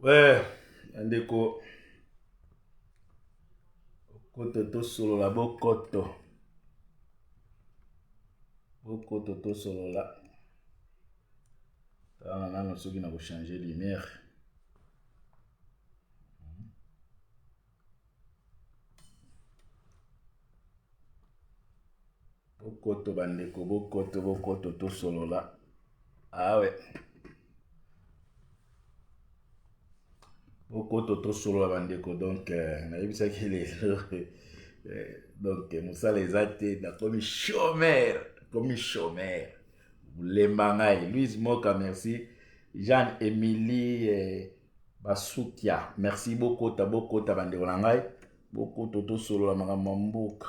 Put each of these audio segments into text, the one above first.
Ouais, ndeko koto to solo la bokoto to solo la tala nano soki na ko changer lumière. Bokoto bandeko bokoto to solo la. Ah ouais. Bokoto to solo la bandeko donc na yebisa ki les donc mosala eza te na komi chômeur. Lembangai, Louise Moka, merci. Jeanne-Émilie Basukia, merci beaucoup. Bokota bandeko na ngai. Bokota to solo la makambo mboka.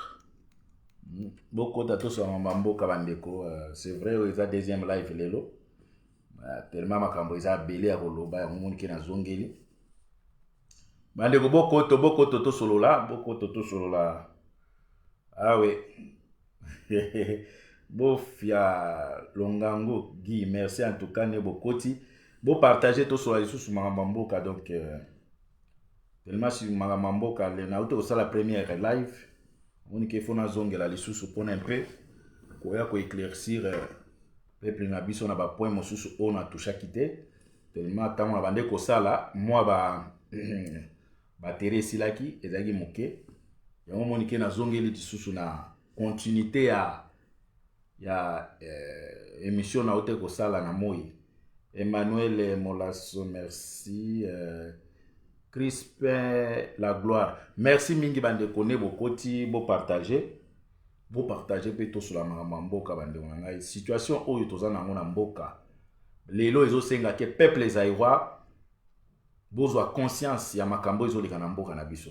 Bokota to solo la mboka bandeko. C'est vrai, ils a deuxième live lelo. Tellement makambo ils a belé à koloba, on moni ke na zongeli. Bandeko bokoto to solo la, bokoto to solo la. Ah oui. Bofia Longango Guy, merci en tout cas Nebo Koti. Bo partager tout sur les sous Maramamboka donc tellement si Maramamboka le na auto ça la première live on qu'il faut na zongela les sous pour un peu koya ko éclaircir peuple na biso na ba point mo sous on a touché quitter tellement tant na bande ko sala moi ba teresi laki ezaki moke yango monike na zongeli sous na continuité à ya émission na ote kosala na moi Emmanuel Molasso merci Crispin la gloire merci mingi bande kone bokoti bo partager pe to sur la mboka bande ngai situation oyo toza nango na mboka lelo ezosenga ke peuple zaïrois bozwa conscience ya makambo ezoleka na mboka na biso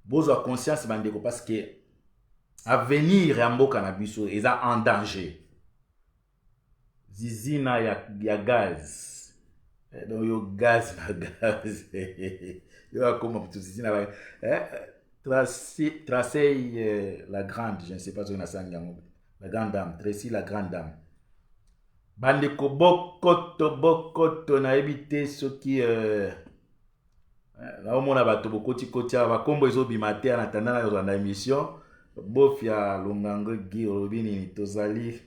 bozwa conscience bande ko parce que avenir ya mboka na biso eza en danger. Zizina ya gaz. Donc yo gaz na gaz. Yo akoma mtu zizina ba Tracey la grande, je ne sais pas si on a ça la grande dame, Tracy la grande dame. Bandeko bokoto na ebite soki na omona bato bokoti kotia bakombo ezobima te na tanda na émission. Bofia Longango Guy Robini ni tozali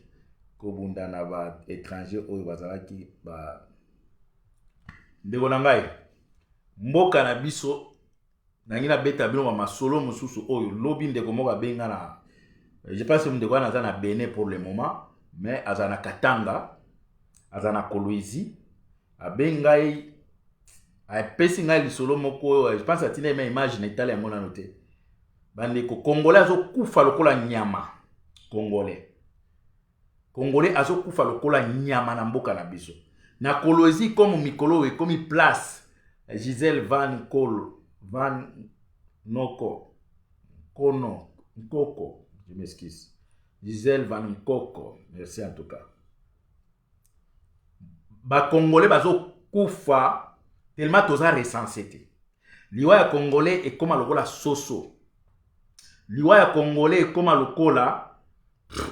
kobunda na ba étranger oyo bazalaki ba ndeko na ngai mboka na biso nangi na beta bino ba masolo mususu oyo lobi ndeko mo babenga na je pense que ndeko na za na Bénin pour le moment mais azana Katanga azana Kolwezi abengai a pesi ngai lisolo moko je pense atina même image na itali yango na noté bandeko congolais azokufa lokola nyama congolais azokufa lokola nyama na mboka na biso na Kolwezi comme mikolo e comme place Gisèle Van Noko Kono Nkoko je m'excuse Gisèle Van Nkoko merci en tout cas ba congolais bazokufa tellement toza recensé te liwa ya congolais e comme lokola soso liwa ya congolais ekoma lokola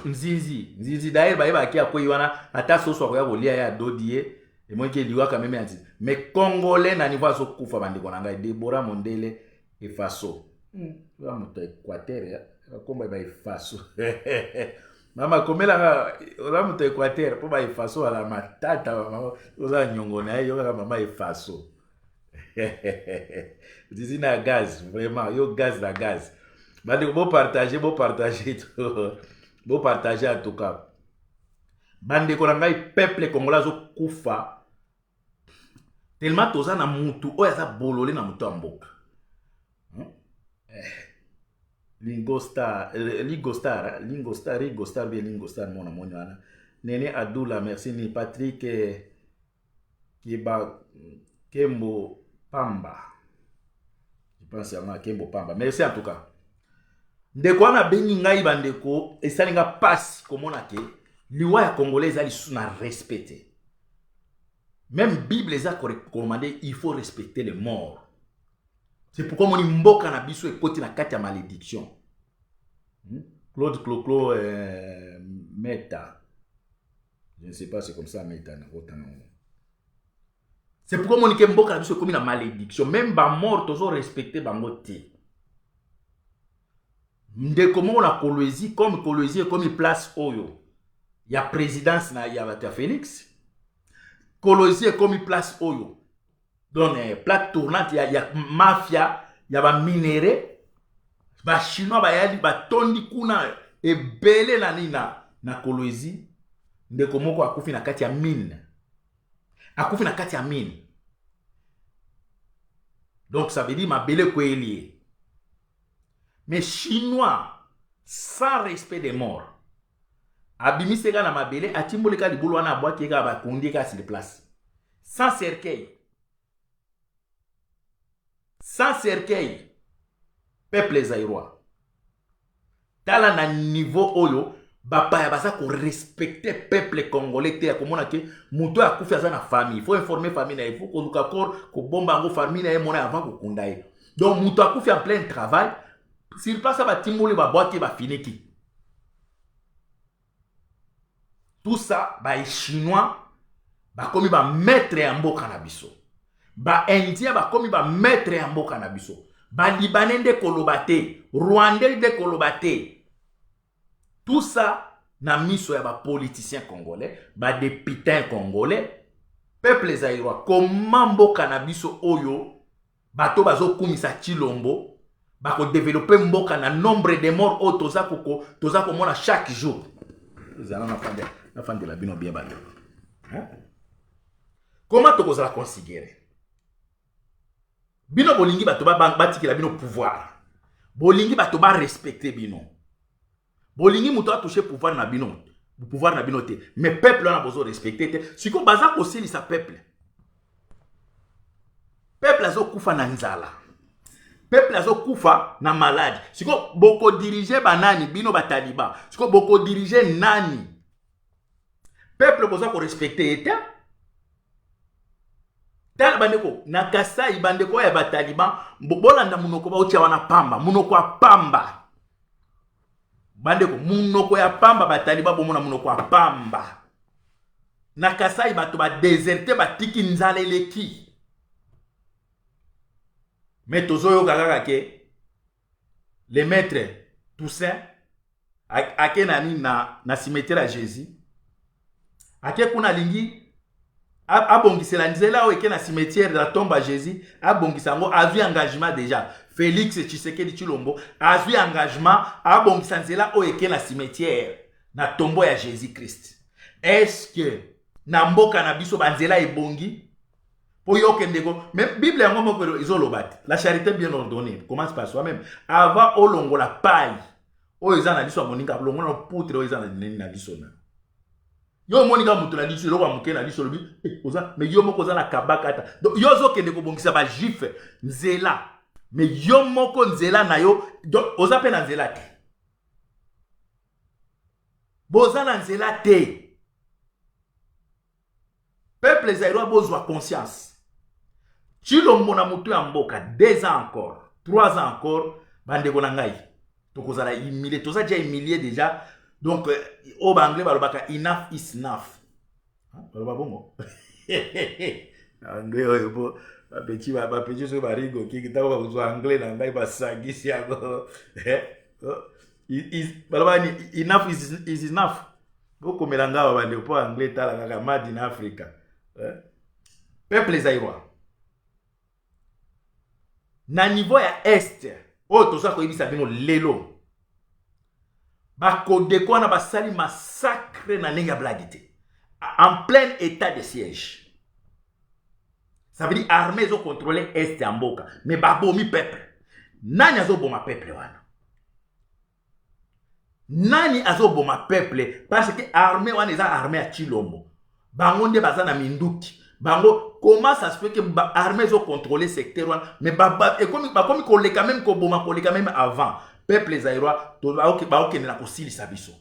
nzinzi d'ailleurs bayebaki akwei wana ata soso akoya kolia ya dodi ye emoniki liwa quand même anzi mais congolais na niveau azokufa bandeko na ngai Deborah Mondele efaso ya moto Équateur akomba ba efaso mama komela oza moto Équateur po ba efaso ala matata oza nyongo na ye yo kaka mama efaso zizina ya gaz vraiment yo gaz na gaz bandeko bo partager en tout cas bandeko na ngai peuple congolais azokufa tellement toza na mutu oyo aza bolole na mutu ya mboka Lingostar mona moni wana Nene Adula merci ni Patrick Kembo Pamba je pense yango Kembo Pamba merci en tout cas ndeko wana bengi ngai bandeko esalinga passe komona ke liwa ya congolais ezali sous na respecter même bible eza recommandé il faut respecter les morts c'est pourquoi moni mboka na biso ekoti na kati ya malédiction Claude Cloclo Meta je ne sais pas c'est comme ça Meta na kota na C'est pourquoi mon ike mboka na biso comme une malédiction. Même ba mort tozo respecter bango te. Ndeko mo na Kolwezi comme une place oyo. Il y a présidence na ya Félix. Kolwezi comme une place oyo. Donc plaque tournante il y a mafia, il y a ba minéré. Ba chinois ba yali ba tondi kuna ebele na nina na Kolwezi. Ndeko moko akufi na kati ya mine. Akufi na kati ya mine. Donc ça veut dire ma belle lié. Mais chinois sans respect des morts. Abimisega na mabele atimboleka libulu wana abwa keka ba kundi ka sur place. Sans cercueil. Sans cercueil. Peuple zaïrois. Tala na niveau oyo bapa ya basa ko respecter peuple congolais te ya komona ke muto ya kufi aza na famille. Il faut informer famille na il faut ko luka kor ko bomba ngo famille na ye mona avant ko kunda ye. Donc muto ya kufi en plein travail. S'il passe à Timoli, ba boîte ba finiki. Tout ça, ba chinois, ba komi ba maître en mbo cannabiso. Ba indien ba komi ba maître en mbo cannabiso. Ba libanais de kolobate, rwandais de kolobate. Tout ça na miso ya ba politiciens congolais, ba députés congolais, peuple zaïrois, comment mbo cannabiso oyo, bato bazo kumisa Chilombo. Bako développer mboka na nombre de morts au toza komona chaque jour. Zana na fande la bino bien bande. Comment to kozala considérer? Bino bolingi bato ba batiki la bino pouvoir. Bolingi bato ba respecter bino. Bolingi muto a toucher pouvoir na bino. Pouvoir na bino te. Mais peuple na bozo respecter te. Siko baza kosili sa peuple. Peuple azo kufa na nzala. Peuple azo kufa na malade. Siko boko diriger banani bino bataliba. Siko boko diriger nani. Peuple boza ko respecter eta. Tal bandeko na Kasai bandeko ya bataliban bolanda munoko ba utia wana pamba. Munoko ya pamba. Bandeko munoko ya pamba bataliba bomona munoko ya pamba. Na Kasai bato ba déserter batiki nzala eleki. Mais tozoyo kaka ke les maîtres Toussaint ake nani na cimetière à Jésus ake kuna lingi abongisela nzela o eke na cimetière de la tombe à Jésus abongisa ngo azwi engagement déjà Félix Tshisekedi Tshilombo azwi engagement abongisa nzela o eke na cimetière na tombeau ya Jésus Christ. Est-ce que na mboka na biso banzela ebongi? Même Bible la charité bien ordonnée commence par soi-même. Avant olongo la paille. O ezana liso moninga longo na poutre o ezana na liso na. Yo moninga mutu na liso lo wa muke na liso lobi oza mais yo moko za na kabakata. Donc yo zo kende ko bongisa ba juif nzela. Mais yo moko nzela na yo donc oza pe na nzela te. Boza na nzela te. Peuple zaïrois bozwa conscience. Chilombo na mutu ya mboka 2 ans encore, 3 ans encore, bandeko na ngai. Tokozala humilié, toza déjà humilié déjà. Donc au banglais balobaka enough is enough. Baloba bongo. Anglais oyo ba petit so barigo ki kitako ba kuzwa anglais na ngai ba sagisi yako. Baloba ni enough is enough. Boko melanga ba bandeko po anglais tala kaka made in Africa. Peuple zaïrois. Na niveau ya est o toza ko yebisa bino lelo bakodeko na basali massacre na ndenge ya blague te en plein état de siège. Ça veut dire armée zo contrôler est ya mboka mais babomi peuple. Nani azoboma peuple wana? Nani azoboma peuple parce que armée wana eza armée ya Tshilombo. Bango nde baza na minduki. Bango, comment ça se fait que l'armée ont contrôlé ce secteur? Mais et comme il quand même avant, peuple zaïrois, il y a aussi sa biso.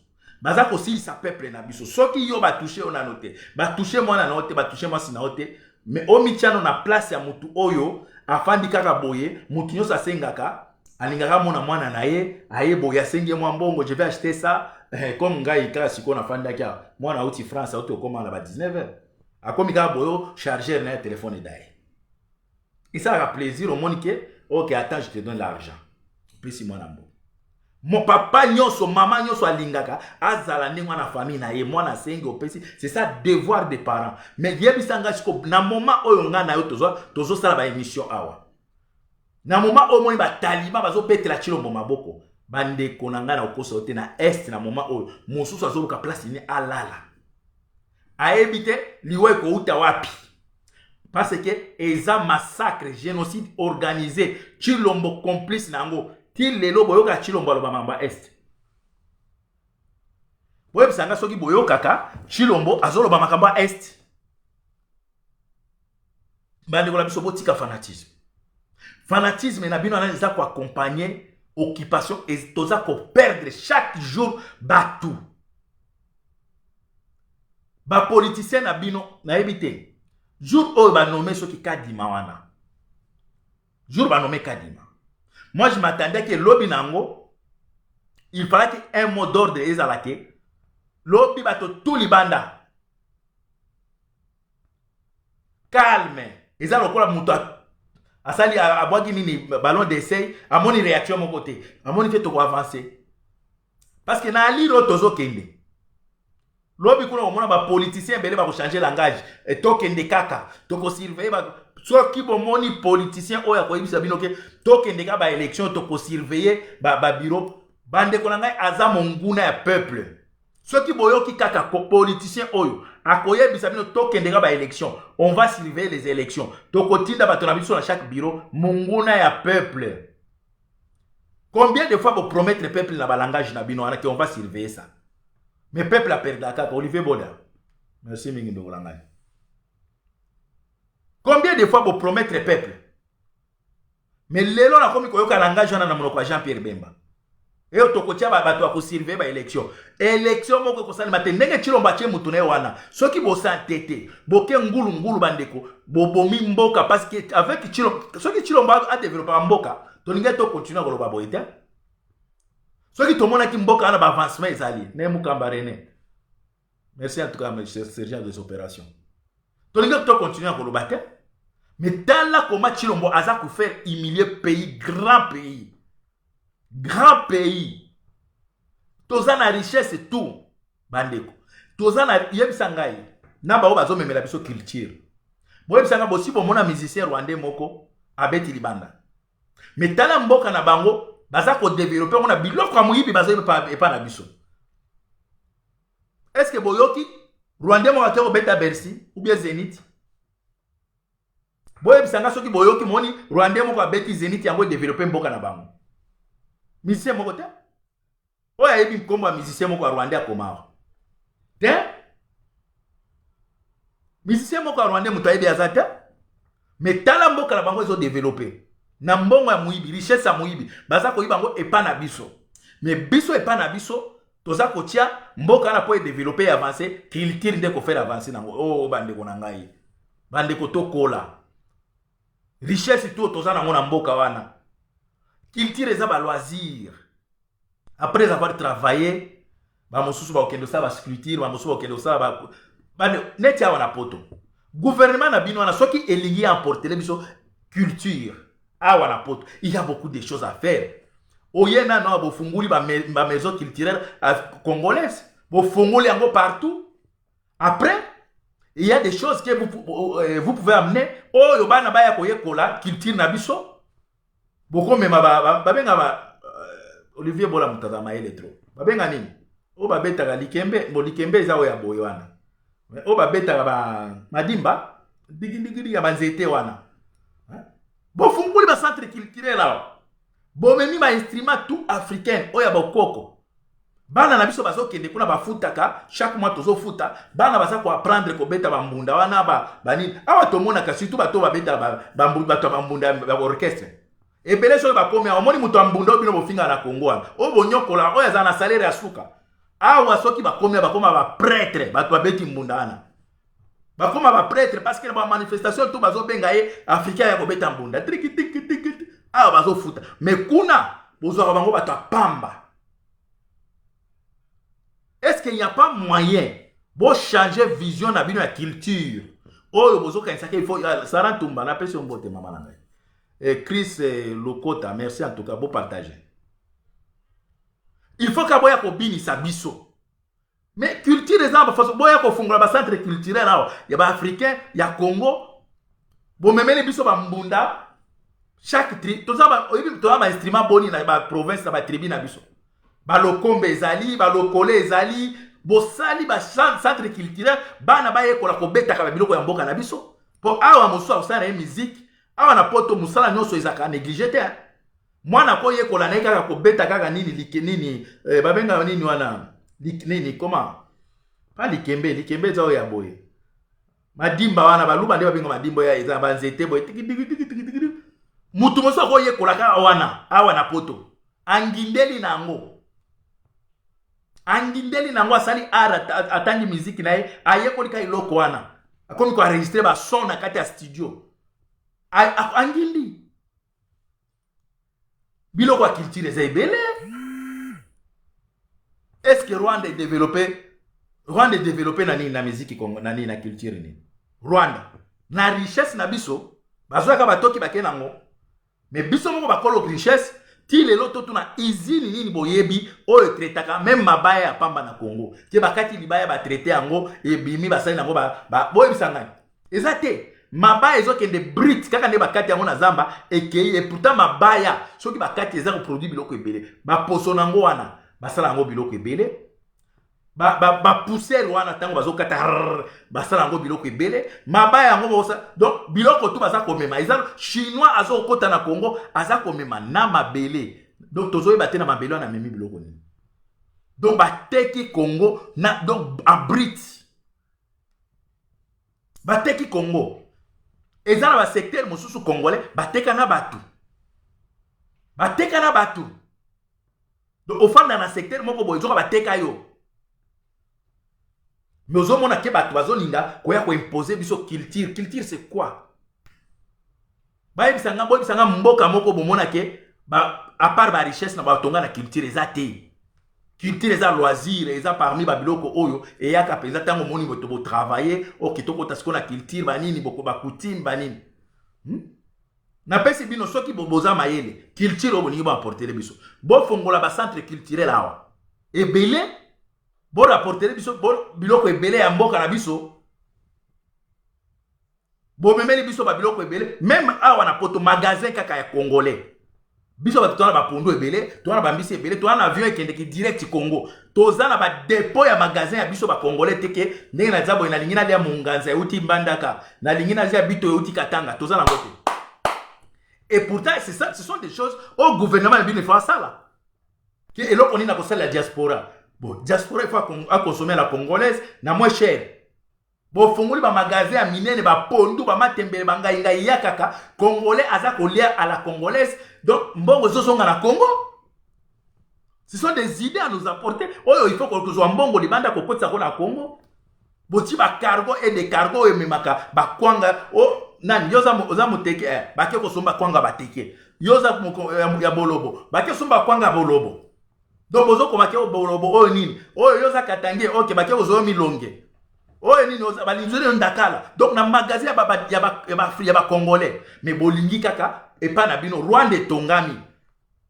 Baza aussi sa peuple na biso. Ce qui yo ba touché on a noté. Ba touché moi na noté, ba touché moi si na noté. Mais au michano na place ya mutu oyo, afin di kaka boye, mutu nyo sa sengaka, alingaka mona mwana na ye, aye boya senge mwa mbongo, je vais acheter ça. Comme ngai kaka siko na fanda kia, mwana uti France, auto koma na ba 19h. Akomi ka boyo chargeur na téléphone d'ailleurs. Et ça a plaisir au monde que OK, attends, je te donne l'argent. Plus mon amour. Mon papa nyonso, maman nyonso alingaka, azala ndengwa na famille na ye, mwana sengi opesi, c'est ça devoir des parents. Mais yebisanga siko na moment oyo nga na yo tozo sala ba émission awa. Na moment oyo moni ba taliban bazo betela Chilombo maboko, bande konanga na okosa ote na est na moment oyo, mosusu azoluka place ni alala. Aebite liwe ko uta wapi. Parce que eza massacre, génocide organisé, Chilombo complice nango. Til lelo boyoka Chilombo aloba mamba est. Boye bisanga soki boyoka ka Chilombo azoloba makamba est. Bande kola biso botika fanatisme. Fanatisme na bino eza ko accompagner occupation et toza ko perdre chaque jour batou. Ba politicien na bino na ebite. Jour oyo ba nommé soki Kadima wana. Jour ba nommé Kadima. Moi, je m'attendais que l'obi nango, il fallait qu'un mot d'ordre ezalake. L'obi bato tout libanda. Calme. Ezalo kola muta. Asali abwagi nini ballon d'essai, a moni réaction mon côté. A moni fait to avancer. Parce que na ali ro tozo kende. L'obi kuna omona ba politicien bele ba ko changer langage. Et to kende kaka, to ko surveiller ba soit qui bon moni politicien oya ko yibisa bino ke tokende ka ba élection to ko surveiller ba bureau bande ko ngai aza monguna ya peuple soit qui boyo ki kaka ko politicien oyo akoye bisa bino tokende ka ba élection on va surveiller les élections to ko tinda ba tona biso na chaque bureau monguna ya peuple. Combien de fois vous promettre le peuple na ba langage na bino ana que on va surveiller ça, mais peuple a perdu la carte. Olivier Boda, merci mingi ndo langage. Combien de fois vous promettre le peuple? Mais lelo na komi koyoka langage wana na monoko Jean-Pierre Bemba. Et otokotia ba bato ko surveiller ba élection. Élection moko ko sali matin ndenge Chilombo atie mutu na wana. Soki bo santete, boke ngulu bandeko, bobomi mboka parce que avec Chilombo, soki Chilombo a développé mboka, toninga to continuer ko loba boite. Soki to mona ki mboka na ba avancement ezali, ne mukamba René. Merci en tout cas monsieur sergent des opérations. Toninga to continuer ko loba te. Mais dans la comment Chilombo aza pour faire humilier pays, grand pays. Grand pays. Toza na richesse et tout. Bandeko. Toza na yebsangai. Namba o bazo memela biso culture. Bo yebsanga bo si bo mona musicien rwandais moko abeti libanda. Mais tala mboka na bango baza ko développer on a biloko amuyibi bazo epa na biso. Est-ce que boyoki rwandais mo atero beta Bercy ou bien Zénith? Boye bisanga soki boyoki moni rwandais moko abeti Zénith yango développer mboka na bango. Musicien moko te? Oya yebi mkombo musicien moko rwandais akoma. Te? Musicien moko rwandais muto yebi azata? Mais tala mboka na bango ezo développer. Na mbongo ya muibi, richesse ya muibi, baza ko yibango epa na biso. Mais biso epa na biso, toza kotia mboka na po développer avancer, culture nde ko faire avancer nango. Oh bande ko na ngai. Bande ko to kola. Richesse tout toza na ngona mboka wana. Culture eza ba loisir. Après avoir travaillé, ba mosusu ba okendo sa ba sculpture, ba mosusu ba okendo sa ba bande netia wana poto. Gouvernement na bino wana soki elingi emporter biso culture. Ah wana poto, il y a beaucoup de choses à faire. Oyena no bo funguli ba maison culturelle congolaise. Bo funguli yango partout. Après il y a des choses que vous pouvez amener. Oh, yo bana baya koye kola culture na biso. Boko mema babenga ba Olivier Bola mutaza maele trop. Babenga nini? O babeta ga likembe, bo likembe za oya boyo wana. O babeta ba madimba, digi ya banzete wana. Bo funguli ba centre culturel là. Bo memi ba instrument tout africain oya bokoko. Bana na biso bazo kende kuna bafutaka chaque mois tozo futa bana baza ko apprendre ko beta bambunda wana bani awa to mona ka surtout bato babeta bambunda ba orchestre e bele so ba komi omoni muto ambunda obino bofinga na Congo wana o bonyokola oya za na salaire ya suka awa soki ba komi ba koma ba prêtre bato babeti mbunda wana ba koma ba prêtre parce que ba manifestation tout bazo benga ye africain ya ko beta mbunda triki awa bazo futa mais kuna bozo bango bato pamba. Est-ce qu'il n'y a pas moyen de changer vision de la culture? oyo bozoka insaka il faut Sarah Tumba na pesi mbote mama na ngai. Et Chris Lokota, merci en tout cas, beau partager. Il faut qu'aboya ko binisa biso. Mais culture les arbres façon boya ko fungula ba centre culturel awa, ya ba africain, ya Congo. Bo memele biso ba mbunda. Chaque tri, tout ça ba instrument boni na ba province na ba tribu na biso. Ba lokombe ezali, ba lokole ezali, bo sali ba centre culturel, ba na ba yekola ko beta ka biloko ya mboka na biso. Po awa moso osana musique. Awa na poto musala nyonso ezaka négligé te. Mwana ko yekola na kaka ko beta kaka nini nini babenga nini wana nini comment pas likembe zao ya boye. Madimba wana baluba nde babenga madimba ya eza banzete boye. Mutu moso ko yekola kaka wana awa na poto. Angindeli nango. Angindeli nango asali ara atangi musique na ye ayekoli ka iloko wana. Akomi ko enregistrer ba son na kati ya studio. Angindi biloko ya culture eza ebele. Est-ce que Rwanda est développé na nini na musique Congo na nini na culture nini? Rwanda na richesse na biso bazwaka batoki bakena ngo, mais biso moko bakolo richesse ti lelo to tuna izini nini boyebi oyo tretaka même mabaya ya pamba na Congo ke bakati libaya ba traiter yango ebimi basali nango ba boyebisa ngani ezate. Mabaya ezokende Brit kaka nde bakati yango na zamba ekei et pourtant mabaya soki bakati eza ko produit biloko ebele ba poso nango wana basala yango biloko ebele ba pousser wana tango bazokata basala yango biloko ebele mabaya yango bosa. Donc biloko tout baza komema eza chinois azokota na Congo aza komema na mabele. Donc tozoyi bate na mabele na memi biloko nini. Donc bateki Congo na donc en Brit bateki Congo. Et dans le secteur mosusu congolais, bateka na batu. Bateka na batu. Donc au fond dans le secteur moko boyo zoka bateka yo. Mais aux hommes on a ke batu bazolinga koya ko imposer biso culture. Culture c'est quoi? Ba bisanga boy bisanga mboka moko bomona ke ba à part ba richesse na ba tonga na culture ezate. Culture eza loisir eza parmi babiloko oyo et yaka penza tango moni boto bo travailler o kitoko tasiko na culture banini boko ba coutume banini. Na pesi bino soki boboza mayele culture obo ningi ba apporter biso. Bo fongola ba centre culturel awa. Ebele bo rapporter biso bo biloko ebele ya mboka na biso. Bo memeli biso ba biloko ebele même awa na poto magasin kaka ya congolais. Biso ba tona ba pondo ebele, tona ba mbisi ebele, tona avion ekendeki direct Congo. Toza na ba dépôt ya magasin ya biso ba congolais teke ndenge na zabo na lingina lia munganza ya uti mbandaka, na lingina zia bito ya uti katanga, toza na ngote. Et pourtant c'est ça, ce sont des choses au gouvernement de bien ça là. Que eloko on na ko la diaspora. Bon, diaspora il faut consommer la congolaise na moins cher. Bo fongoli ba magasin ya minene ba pondu ba matembele ba ngai ngai yakaka congolais aza kolia à la congolaise. Donc mbongo zozonga na Congo. Ce sont des idées à nous apporter. Oh, il faut que soit mbongo libanda ko kotsa ko na Congo. Boti ba cargo et des cargo et memaka ba kwanga oh nani yoza oza muteke ba ke ko somba kwanga bateke. Yoza ya bolobo. Ba ke somba kwanga bolobo. Donc bozo ko ba ke bolobo oh nini. Oh yoza katange OK ba ke ozo milonge. Oh nini oza balinzuri ndakala. Donc na magasin ya ba congolais. Mais bolingi kaka et pas na bino Rwanda etongami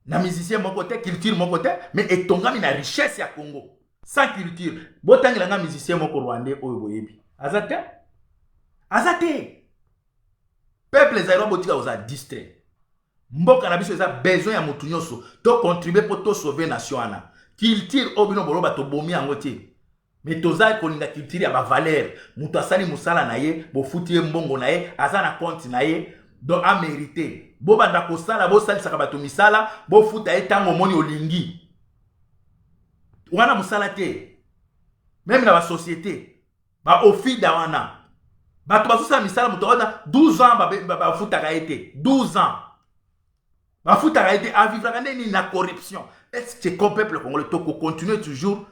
na musicien mon côté culture mon côté mais etongami na richesse ya Congo sans culture botangela nga musicien moko rwandais oyo boyebi azate peuple zairo botika oza distrait mboka na biso eza besoin ya mutu nyonso to contribuer pour to sauver nation ana culture obino boloba to bomi yango te mais toza kolinga culture ya ba valeur mutu asali musala na ye bo futi mbongo na ye aza na compte na ye donc a mérité bo banda ko sala bo sali saka bato misala bo futa etango moni olingi wana musala te même na ba société ba ofida wana bato ba sala misala muto wana 12 ans ba futa ka été 12 ans ba futa ka été à vivre ni na corruption. Est-ce que le peuple congolais to continuer toujours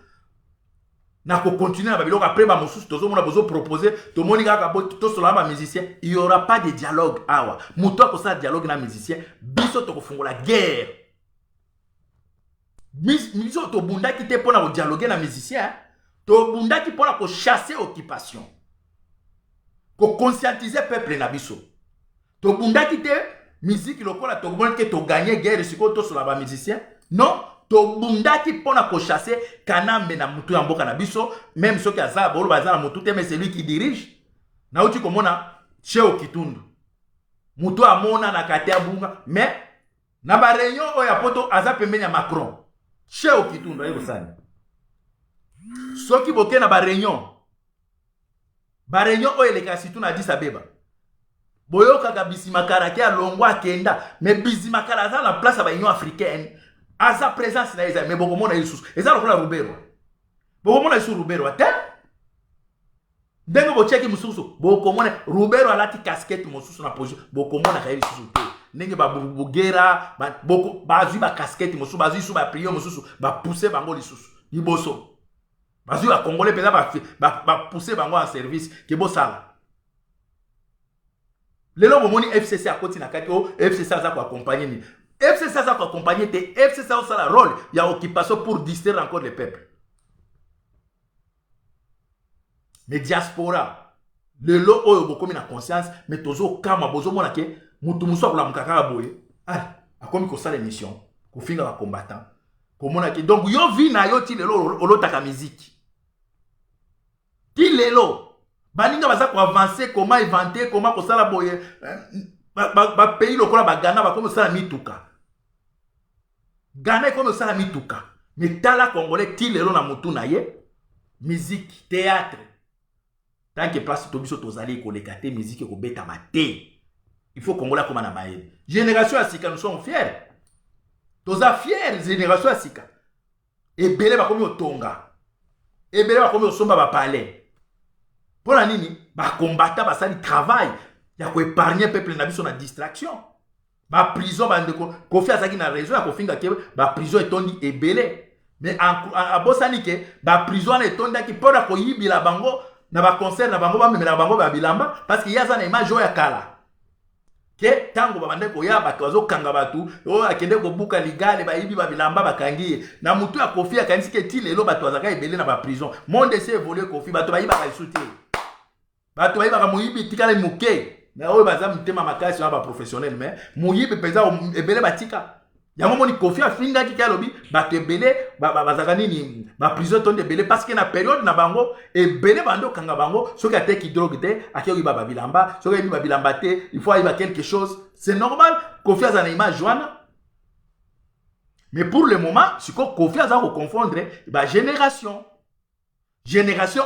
na ko continuer na babiloko après ba mosusu tozo mona bozo proposer to moni kaka to sola ba musicien il y aura pas de dialogue awa muto ko sa dialogue na musicien biso to ko fungola guerre biso to bundaki te pona ko dialoguer na musicien to bundaki pona ko chasser occupation ko conscientiser peuple na biso to bundaki te musique lokola to bon ke to gagner guerre siko to sur la musicien non to bundaki pona ko chasser kanambe na mutu ya mboka na biso même soki aza bolo baza na mutu te mais c'est lui qui dirige na uti komona Cheo Kitundu mutu amona na kate abunga mais na ba réunion oya poto aza pembeni ya Macron Cheo Kitundu ayi kosani soki boke na ba réunion oyo eleka situ na Addis Abeba boyoka Bisimakala ke alongwa kenda mais Bisimakala aza na place ya ba Union africaine aza présence na eza mais bokomona Yesusu eza lokola Rubero bokomona Yesusu Rubero ate ndenge bocheki mususu bokomona Rubero alati casquette mususu na position bokomona ka Yesusu te ndenge babugera boko bazui ba casquette mususu bazui su ba priyo mususu ba pousser bango lisusu liboso bazui ba congolais peza ba pousser bango en service ke bo sala lelo bomoni FCC a koti na kati o FCC aza ko accompagner ni FCC aza ko accompagner te FCC a sala rôle ya occupation pour distraire encore le peuple mais diaspora lelo oyo bokomi na conscience mais tozo kama bozo mona ke mutu muso akula mukaka boye akomi ko sala émission ko finga ba combattant ko mona ke donc yo vi na yo ti lelo olotaka musique ti lelo baninga baza ko avancer comment inventer comment ko sala boye ba pays lokola ba Ghana ba komo sala mituka Ghana komo sala mituka mais tala congolais ti lelo na mutu na ye musique théâtre tant que place to biso tozali ko lekate musique ko beta maté il faut congolais comme na maye génération asika nous sommes fiers toza fiers génération asika ebele ba komi otonga ebele ba komi osomba ba palais pour la nini ba combattre ba sali travail ya ko épargner peuple na biso na distraction ba prison ba ndeko kofi azaki na raison ya kofinga ke ba prison etondi ebele mais a bosani ke ba prison etondi ki pona ko yibila bango na ba concert na bango ba memela bango ba bilamba parce que yaza na image ya kala ke tango ba bandeko ya ba kazo kanga batu o akende ko buka ligale ba yibi ba bilamba ba kangi na mutu ya kofi akanisi ke ti lelo batu azaka ebele na ba prison monde s'est volé kofi batu ba yiba ka isuti batu ba yiba ka muyibi tikala muke na oyo baza mutema makasi na ba professionnel mais muyibi peza ebele batika yango moni kofi afinga ki kalobi batu ebele bazaka nini ba prison tonde ebele parce que na période na bango ebele bando kanga bango soki ateki drogue te akeyi ba bilamba soki ba bilamba te il faut avoir quelque chose c'est normal kofi azana image joana mais pour le moment siko kofi azako confondre ba génération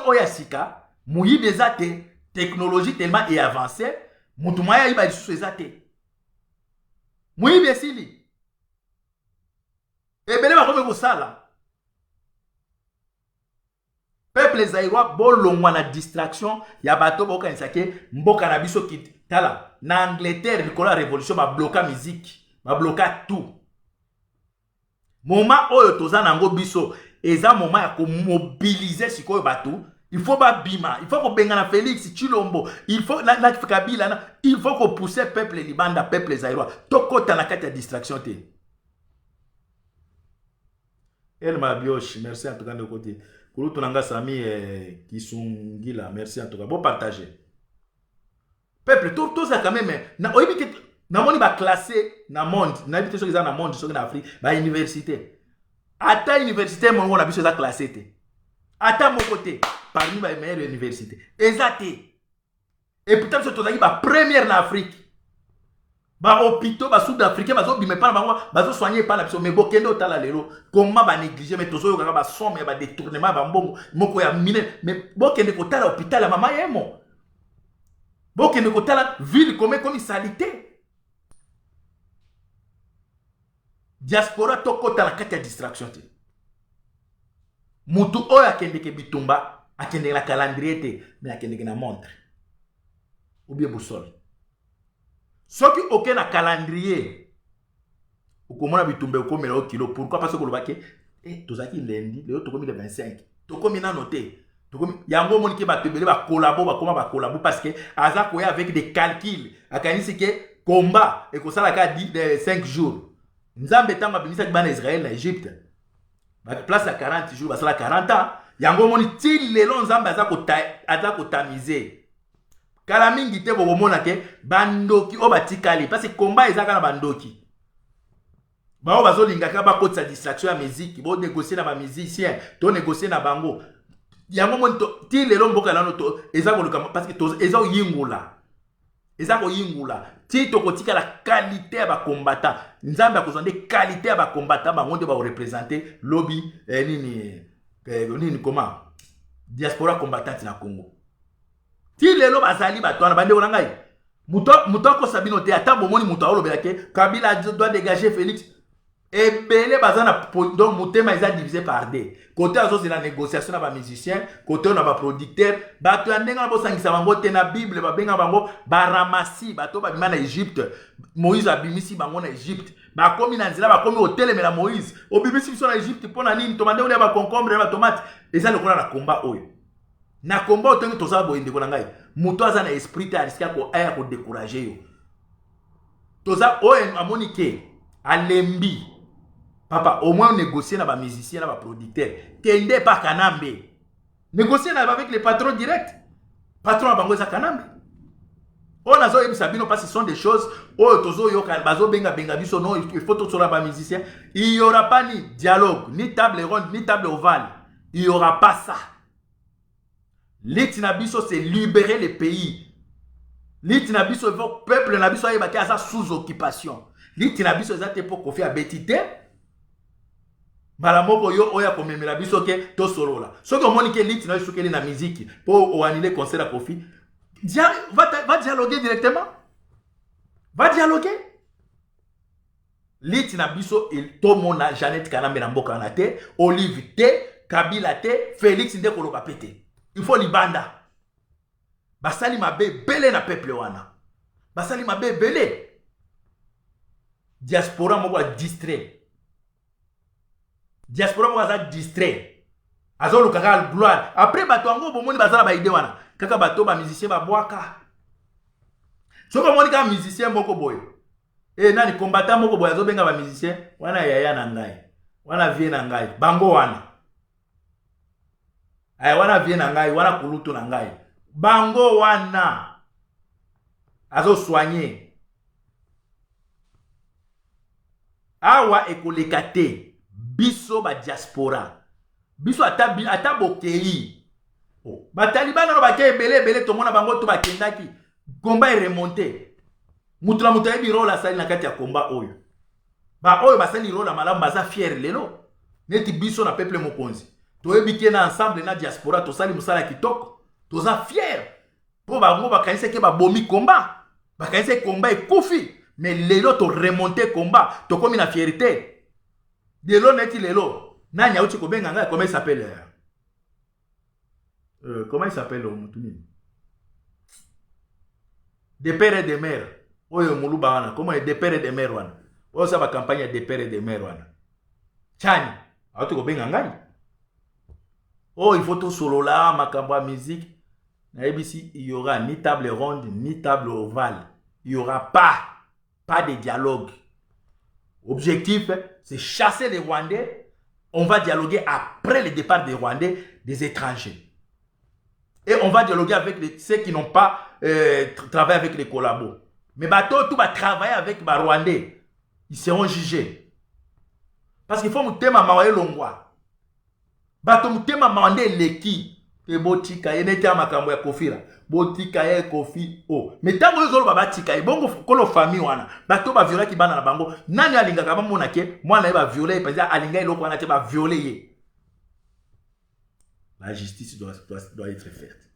oya sika muyibi ezate technologie tellement est avancée mutu maya iba lisusu ezate muyibi esili ebele bakome kosala peuple zaïrois bolongwa na distraction ya bato bokanisa ke mboka na biso kitala na Angleterre likolo ya révolution ba bloka musique ba bloka tout moment oyo toza nango biso eza moment ya ko mobiliser sikoyo bato il faut ba bima il faut ko benga na Félix Tshilombo il faut na Kabila il faut ko pousser peuple libanda peuple zaïrois tokota na kati ya distraction te. Elle m'a bioche, merci en tout cas de côté. Kulu tunanga sami qui sont gila, merci en tout cas. Bon partager. Peuple tout ça quand même na oyibi ke na moni ba classé na monde, na bité so na monde so na Afrique, ba université. Ata université mon na biso za classé te. Ata mon côté parmi ba meilleure université. Exacté. Et pourtant so tozaki ba première na Afrique. Ba hôpitaux ba sud-africain bazo bimé pas bango bazo soigner pas la biso mais bokendo tala lelo comment ba négliger mais tozo yoka ba somme ba détournement ba mbongo moko ya mine mais bokende ko tala hôpital ya mama yemo bokende ko tala ville comme salité diaspora toko tala kati ya distraction te mutu oyo akende ke bitumba akende la calendrier te mais akende na montre ou bien boussole. Soki oké na calendrier okomona bitumbe okomela au kilo pourquoi parce que kolobake tozaki lundi leo tokomi le 25 tokomi na noté tokomi yango moniki ba tebele ba collabo parce que aza koya avec des calculs akanisi ke combat et ko sala ka 5 jours nzambe tanga bimisa ki bana Israël na Égypte ba place à 40 jours ba sala 40 ans yango moni ti lelo nzambe aza ko tamiser kala mingi te bokomona ke bandoki o batikali parce que combat ezaka na bandoki bao bazolingaka bakotisa distraction ya musique bo négocier na ba musicien to négocier na bango yango monto ti lelo mboka lano to eza koluka parce que to eza yingula eza ko yingula ti to kotika la qualité ya ba combattant nzambe akozwa nde qualité ya ba combattant bango nde ba représenter lobby nini comment diaspora combattante na Congo ti lelo bazali batwana bande ko ngai muto ko sabino te ata bomoni muto olobela ke Kabila doit dégager Félix ebele bazana donc mutema eza divisé par deux côté azo c'est la négociation na ba musicien côté na ba producteur bato ya ndenga bo sangisa bango te na Bible ba benga bango ba ramasi bato ba bima na Egypte Moïse abimisi bango na Egypte ba komi na nzila ba komi otelemela Moïse obimisi biso na Egypte pona nini tomande ole ba concombre ba tomate eza lokola na combat oyo na combat otengi toza boyinde ko na ngai muto aza na esprit ta risque ko aya ko décourager yo toza oyo amoni ke alembi papa au moins négocier na ba musicien na ba producteur kende pa kanambe négocier na avec les patrons direct patron bango za kanambe on a zo yebisa bino parce que ce sont des choses oh tozo yo ka bazo benga biso non il faut tout sur la ba musicien il y aura pas ni dialogue ni table ronde ni table ovale il y aura pas ça l'itinabiso c'est libérer le pays l'itinabiso le peuple na biso yeba ki asa sous occupation l'itinabiso ezate pour kofi a betité malamoko yo oya komemela biso ke to solola soki omoni ke litina biso keli na musique pour oanile concert à Kofi va dialoguer directement va dialoguer litina biso il to mona Jeannette Kanambe na mboka na te Olive te Kabila te Félix nde koloba pété il faut libanda basali mabe belé na peuple wana basali mabe belé diaspora moko distrait diaspora mo aza distrait azolo kaka gloire après bato ngo bomoni bazala ba idée wana kaka bato ba musicien ba boaka soko moni ka musicien moko boy nani combattant moko boy azobenga ba musicien wana yaya na ngai wana vie na ngai bango wana wana vie na ngai wana kulutu na ngai bango wana azo soigner awa ekolekate biso ba diaspora biso ata bokei ba talibana no ba ke belé to mona bango to ba kendaki combat est remonté mutula mutaye biro la sali na kati ya combat oyo ba oyo ba sali rola malamu baza fier lelo neti biso na peuple mokonzi to ebike na ensemble na diaspora to sali musala kitoko to za fier po bango ba kanise ke ba bomi combat ba kanise combat ekufi mais lelo to remonter combat to komi na fierté de l'eau net lelo nanya uti ko benga ngai comment il s'appelle comment il s'appelle mutuni de père et de mère oyo muluba wana comment de père et de mère wana oyo sa ba campagne de père et de mère wana chani auti ko benga ngai oh il faut tout solo là makambo ya musique na ebisi il y aura ni table ronde ni table ovale il y aura pas de dialogue. Objectif, c'est chasser les Rwandais. On va dialoguer après le départ des Rwandais, des étrangers. Et on va dialoguer avec ceux qui n'ont pas travaillé avec les collabos. Mais bateau, tout va travailler avec les Rwandais. Ils seront jugés. Parce qu'il faut moutema mawaye longwa. Bateau moutema mawande leki. Et botika, il n'était à makambo ya kofira. Botika ya kofi o. Mais tango yo zolo baba tika, bongo kolo famille wana. Bato ba violer ki bana na bango. Nani alinga kaba mona ke, mwana ba violer parce alinga iloko wana te ba violer ye. La justice doit être faite.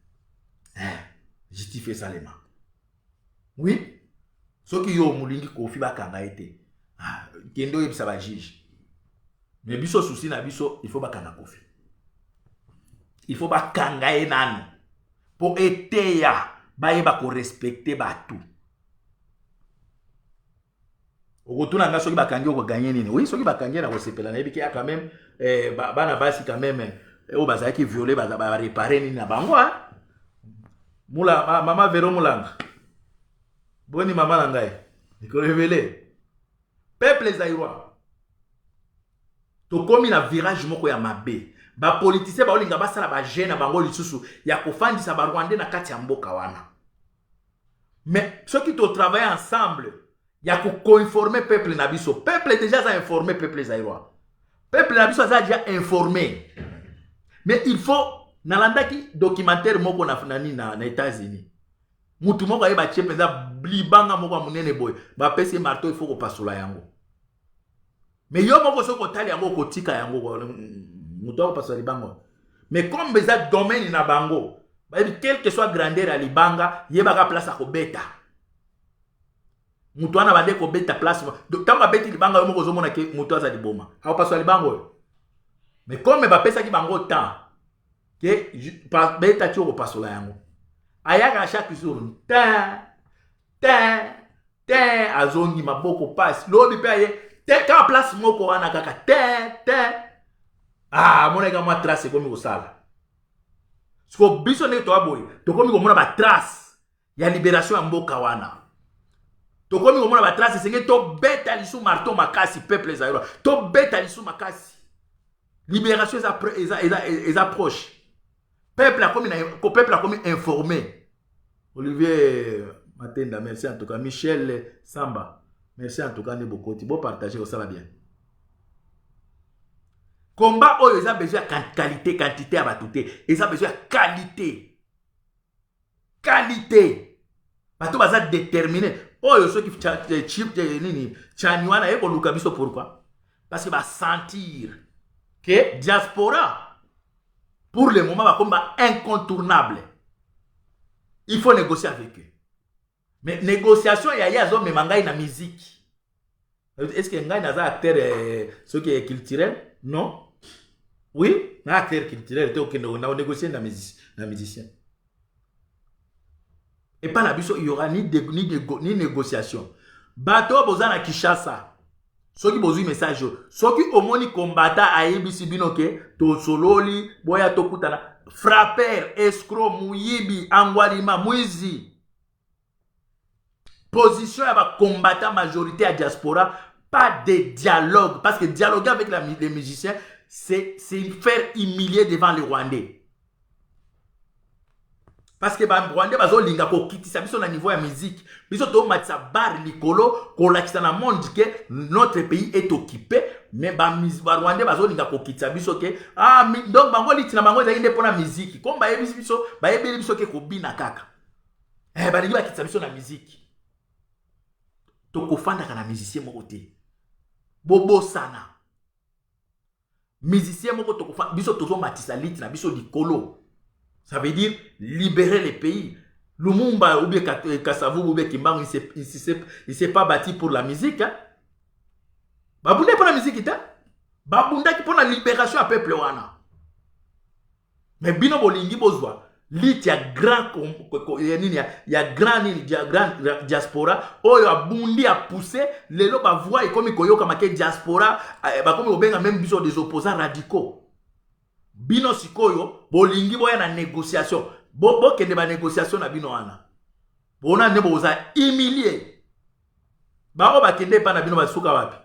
Justifier salema. Oui. Soki yo mulingi kofi ba kanga ete. Kendo yebisa ba juge. Mais biso souci na biso, il faut ba kanga kofi. Il faut ba kanga e nanu. Pour eteya ba ko respecter batou. Okotuna nga soki bakangi ko gagner nini. Oui, soki bakangi na ko sepela na ebiki quand même bana basi quand même o bazaki violer ba réparer nini na bango hein. Mula mama Vero Mulanga. Boni mama na ngai. Niko révéler. Peuple zaïrois. To komi na virage moko ya mabe. Ba politicien ba olinga basala ba jeune bango lisusu ya kofandisa ba Rwandais na kati ya mboka wana. Mais ceux qui travaillent ensemble, il y a que co-informer peuple nabiso. Peuple déjà a informé peuple zaïrois. Peuple nabiso a déjà informé. Mais il faut nalandaki documentaire moko na États-Unis. Mutu moko aye ba tie penza libanga moko munene boy. Ba pesi marteau il faut ko pasula yango. Mais yo moko soko tali yango ko tika yango mutu ko pasula libanga. Mais comme beza domaine na bango, quelle que soit grandeur à libanga, yeba place à kobeta. Mutu ana bande kobeta place. Donc tant ba beti libanga yo moko zomona ke mutu aza liboma. A pasula libango. Mais comme ba pesa ki bango temps que pa beta ti ko pasula yango. Ayaka chaque jour azongi maboko passe lobi pe aye ka place moko wana kaka moneka mwa trace komi kosala siko biso ne to aboy to komi komona ba trace ya libération ya mboka wana to komi komona ba trace senge to beta lisu marteau makasi peuple zaïrois to beta lisu makasi libération eza proche. Peuple a commis informé. Olivier Matenda, merci en tout cas. Michel Samba, merci en tout cas. Nebokoti, bon partager, ça va bien. Combat, oh, ils ont besoin de qualité, quantité à batouter. Ils ont besoin de qualité. Qualité. Batou baza déterminé. Oh, ceux qui chip nini, chanywana, et qu'on pourquoi? Parce qu'il va sentir que diaspora. Pour le moment, comme incontournable. Il faut négocier avec eux. Mais négociation, il y a des manga na musique. Est-ce que y a un acteur ce qui est culturel? Non. Oui, un acteur culturel, on a négocié na musicien. Et pas la biso, il y aura ni négociation. Bateau bozana Kishasa. Ceux qui besoin message, ceux qui au moins combattant à IBC binoke, to sololi, boya to kutana, frapper, escroc, mouyibi, angwalima, mouizi. Position à combattant majorité à diaspora, pas de dialogue, parce que dialoguer avec les musiciens, c'est faire humilier devant les Rwandais. Parce que les Rwandais bazo linga ko kitisa biso na niveau ya musique. Biso to matisa bar likolo ko lakisa na monde que notre pays est occupé mais ba Rwandais bazo linga ko kitisa biso que donc bango litina bango za inde pona musique. Comme ba yebi biso ke ko bina kaka. Ba lingi ba kitisa biso na musique. To ko fanda kana musicien moko te. Bobo sana. Musicien moko to ko fanda biso tozo matisa litina biso likolo. Ça veut dire libérer les pays. Lumumba ou bien Kassavou ou bien Kimbangu, il s'est pas bâti pour la musique. Hein? Babunda pour la musique. Hein? Babunda pour la libération à peuple wana. Mais bino bolingi bozwa. Lit ya grand diaspora. Oyo abundi a poussé. Lelo ba voix et comme koyoka make diaspora. Ba comme obenga même biso des opposants radicaux. Bino sikoyo, bolingi boya na négociation. Bo kende ba négociation na bino wana. Bona ne boza humilier. Ba o ba kende pa na bino basuka wapi.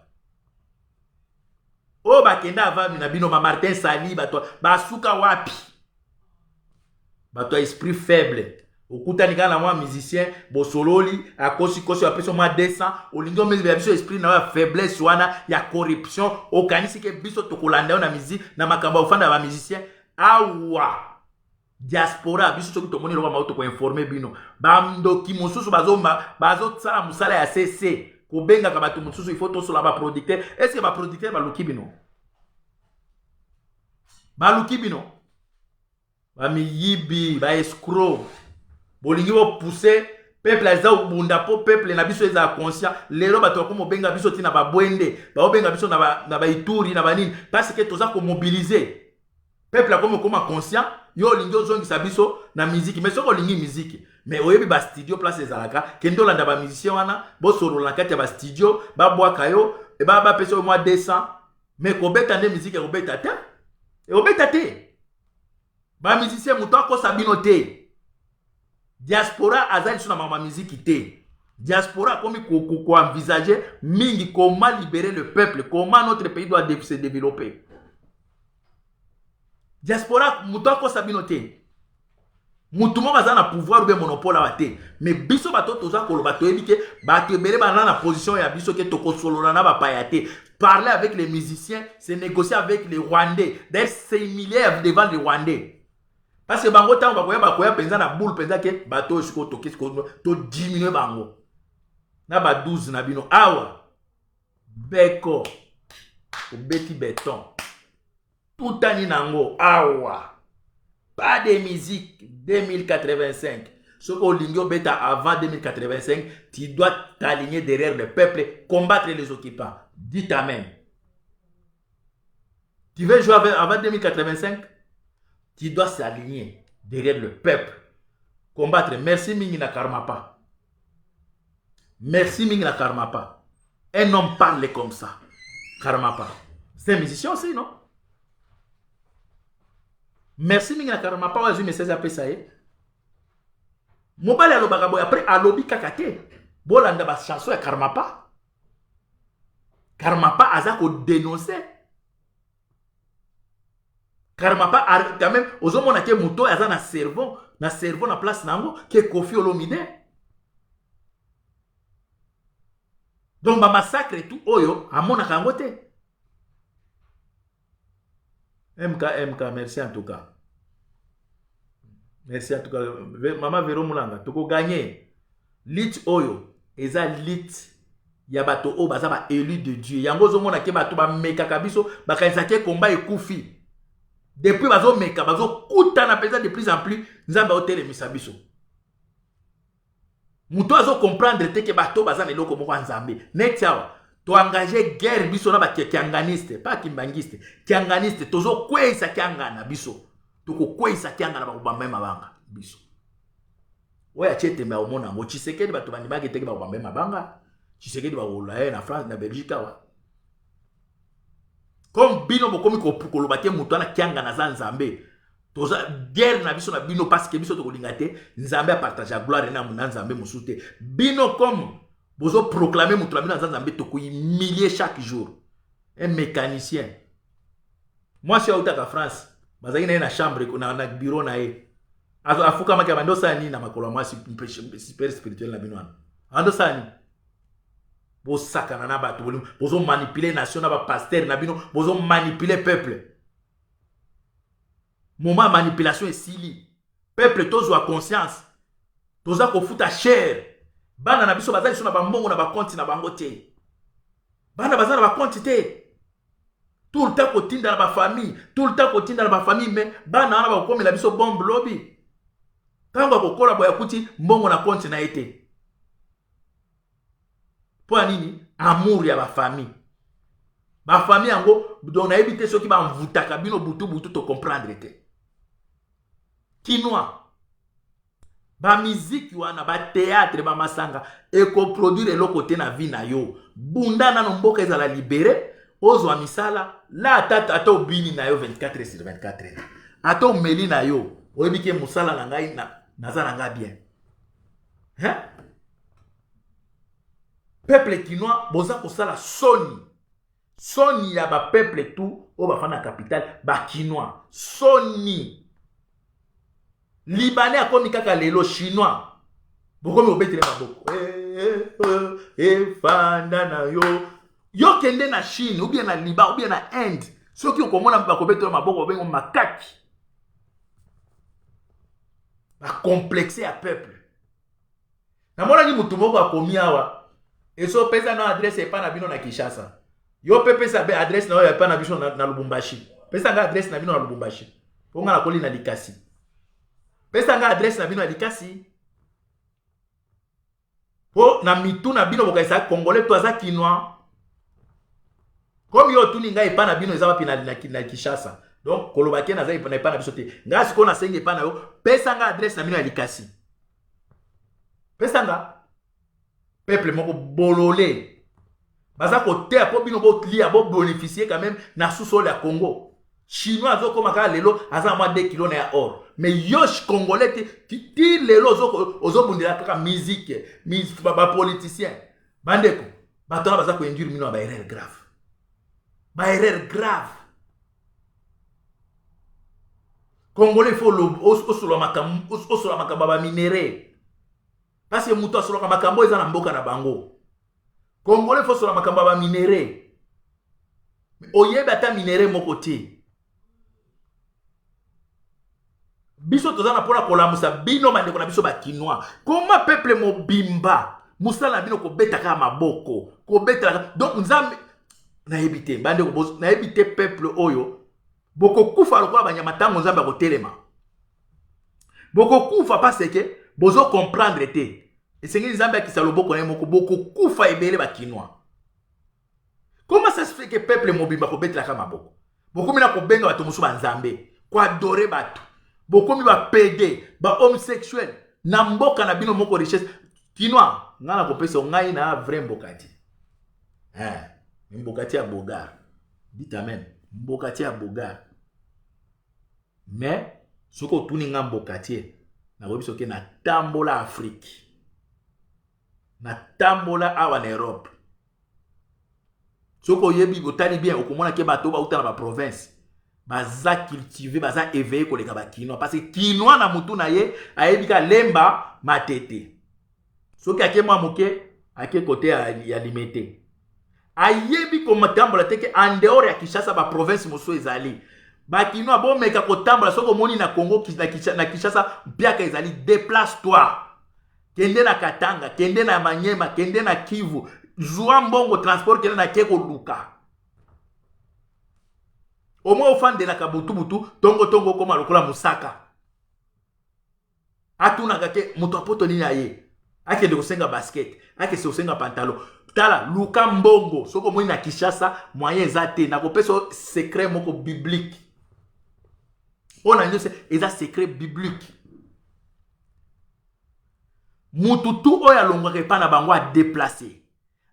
O ba kende avami na bino ba Martin Sali ba suka wapi. Ba to esprit faible. Okuta ni kana mwa musicien bo sololi akosi kosi apeso mwa 200 olingo mezi biso esprit na faiblesse wana ya corruption okanisi ke biso tokolanda na musique na makamba ofanda ba musicien awa diaspora biso soki tomoni lokwa mauto ko informer bino ba ndoki mosusu bazo tsala musala ya CC ko benga ka bato mosusu il faut to sola ba producteur est-ce que ba producteur ba luki bino ba miyibi ba escroc bolingi bo pousser peuple aza obunda po peuple na biso eza conscient lelo bato ko mobenga biso tina ba bwende ba obenga biso na ba ituri na banini parce que toza ko mobiliser peuple a comme conscient yo lingi ozongisa biso na musique mais soko lingi musique mais oyebi ba studio place ezalaka kendo landa ba musicien wana bo solo la kati ya ba studio ba bwaka yo e ba peso moi 200 mais ko beta ne musique ko beta te e o beta te ba musicien muto ko sabino te. Diaspora azali sur ma musique té. Diaspora comme ko envisager mingi comment libérer le peuple, comment notre pays doit se développer. Diaspora mutako sabinote. mutu moko aza na pouvoir ou bien monopole awa te. Mais biso bato toza koloba toyebi ke bato ebele bana na position ya biso ke tokosolola na bapaya te. Parler avec les musiciens, c'est négocier avec les Rwandais. D'ailleurs, c'est humilié devant les Rwandais. Parce que bango tango bakoya penza na boule penza ke bato siko to diminuer bango. Na ba 12 na bino awa. Beko. Obeti béton. Tout ani nango awa. Pas de musique 2085. Ce qu'on l'ingio bêta avant 2085, tu dois t'aligner derrière le peuple, combattre les occupants. Dis Amen. Tu veux jouer avant 2085? Tu dois s'aligner derrière le peuple. Combattre. Merci Mingina Karmapa. Merci Mingina Karmapa. Un homme parle comme ça. Karmapa. C'est un musicien aussi, non? Merci Mingina Karmapa. On a vu mes 16 AP ça y est. Mobile alobaka boy après alobi kakate. Bolanda ba chanson ya Karmapa. Karmapa aza ko dénoncer. Karmapa quand même ozomona ke muto aza na cerveau na place nango ke Koffi Olomide. Donc ba massacre et tout oyo amona kango te. MK merci en tout cas. Merci en tout cas. Maman Vero Moulanga, toko gagner. Lit oyo, eza lit ya bato o baza ba élu de Dieu. Yango zo mona ke bato ba meka kabiso, ba kaisake combat ekufi. Depuis bazo meka, bazo kuta na pesa de plus en plus, nzamba hôtel misabiso. Muto azo comprendre te ke bato baza meloko moko nzambe. Netiawa, to engager guerre biso na ba kianganiste, pas kimbangiste. Kianganiste tozo kwesa kiangana biso. Toko kwesa kianga na bakubamba mabanga biso. Oya chete me omona ngo Tshisekedi bato bandimaki teke bakubamba mabanga. Tshisekedi bakola na France na Belgique wa. Comme bino bokomi koloba te mutu na kianga na Nzambe. Toza guerre na biso na bino parce que biso tokolinga te Nzambe a partager gloire na Nzambe musute. Bino comme bozo proclamer mutu na bino Nzambe toko humilier chaque jour. Un mécanicien. Moi je suis à France. Bazaki na chambre na bureau na ye. Afuka maki abando sani na makolo mwasi super spirituel na bino wana. Ando sani. Bo sakana na bato bozo manipuler nation na ba pasteur na bino, bozo manipuler peuple. Moment manipulation esili. Peuple tozo a conscience. Toza ko futa cher. Bana na biso bazali so na ba mbongo na ba compte na bango te. Bana bazana ba compte te. Tout le temps qu'on dans ma famille, tout le temps qu'on dans ma famille, mais bana na ba comme la biso bombe lobby. Quand on va collaborer kuti mbongo na compte na été. Pour nini amour ya ba famille. Ba famille ango donc na éviter ceux qui ba mvutaka bino butu to comprendre te. Kinois. Ba musique wana ba théâtre ba masanga et ko produire le côté na vie na yo. Bunda na mboka ezala libéré. Ozo misala la ata obini na yo 24/24. Ata meli na yo oyebike musala na ngai naza na ngai bien. Hein? Peuple kinois boza kosala soni. Soni ya ba peuple tout o ba fana capitale ba kinois. Soni. Libanais akomi kaka lelo chinois. Bokomi obetere maboko. Fanda na yo. Yo kende na Chine, ou bien na Liban, ou bien na Inde. Ceux qui ont commencé à commettre ma boque, ou macaque. À complexer à peuple. Na mona ni mutu moko akomi awa. Et so pesa na adresse et pas na bino na Kinshasa. Yo pepe sa adresse na pas na bino na Lubumbashi. Pesa nga adresse na bino na Lubumbashi. Ponga na koli na Likasi. Pesa nga adresse na bino na Likasi. Po na mitu na bino bokaisa congolais to aza kinois. Comme yo tuni ngai pa na bino ezaba pina na Kinshasa. Donc kolobaki na zai pa na biso te. Nga siko na senge pa na yo, pesa nga adresse na bino ya Likasi. Pesa nga peuple moko bololé. Baza ko te po bino bo lia bo bénéficier quand même na sous-sol ya Congo. Chinois zo koma ka lelo aza mwa 2 kg na or. Mais yo congolais ti lelo ozo bundela kaka musique, ba politicien. Bandeko, batona baza ko endure mino ba erreur grave. Ba erreur grave. Congolais, il faut osolo makambo ba minéré. Parce que muto osolo makambo eza na mboka na bango. Congolais, il faut osolo makambo ba minéré. Oyeba ata minéré moko te. Biso tozana pona kolamusa bino mandeko na biso ba kinois. Comment peuple mobimba musala bino ko beta ka maboko, ko beta donc nzambe na ebité bandeko bozo na ebité peuple oyo. Boko kufa lokola banyama tango nzambe ko telema. Boko kufa parce que bozo comprendre te. Et c'est nzambe qui salo boko na moko boko kufa ebele ba kinois. Comment ça se fait que peuple mobimba ko beta ka maboko? Boko mina ko benga bato musu ba nzambe, ko adorer bato. Boko mi ba pédé, ba homosexuel, na mboka na bino moko richesse. Kinois, ngana ko pesa ngai na vrai mbokati. Mbokati ya bogar. Dites amen. Mbokati ya bogar. Mais soko tuni nga mbokati na ko biso ke na tambola Afrique. Na tambola awa na Europe. Soko yebi botali bien okomona ke bato ba uta na ba province. Baza cultivé, baza éveillé koleka ba kinois parce que kinois na mutu na ye ayebika lemba matete. Soki ake mwa moke ake kote ya limité. Ayebi ko matambola teke en dehors ya Kinshasa ba province moso ezali. Ba kinois bo meka ko tambola soko moni na Congo na Kinshasa biaka ezali déplace-toi. Kende na Katanga, kende na Manyema, kende na Kivu, joua mbongo transport kende na Keko Luka. Au moins au fan de la kabutu tongo koma lokola musaka. Atuna kake muto apoto nini aye. Ake de kosenga basket, ake se kosenga pantalon. Tala luka mbongo soko moni na Kinshasa moyen zate na kopeso secret moko biblique. On a dit c'est secret biblique. Mututu oya longwa kepa na bango a déplacer.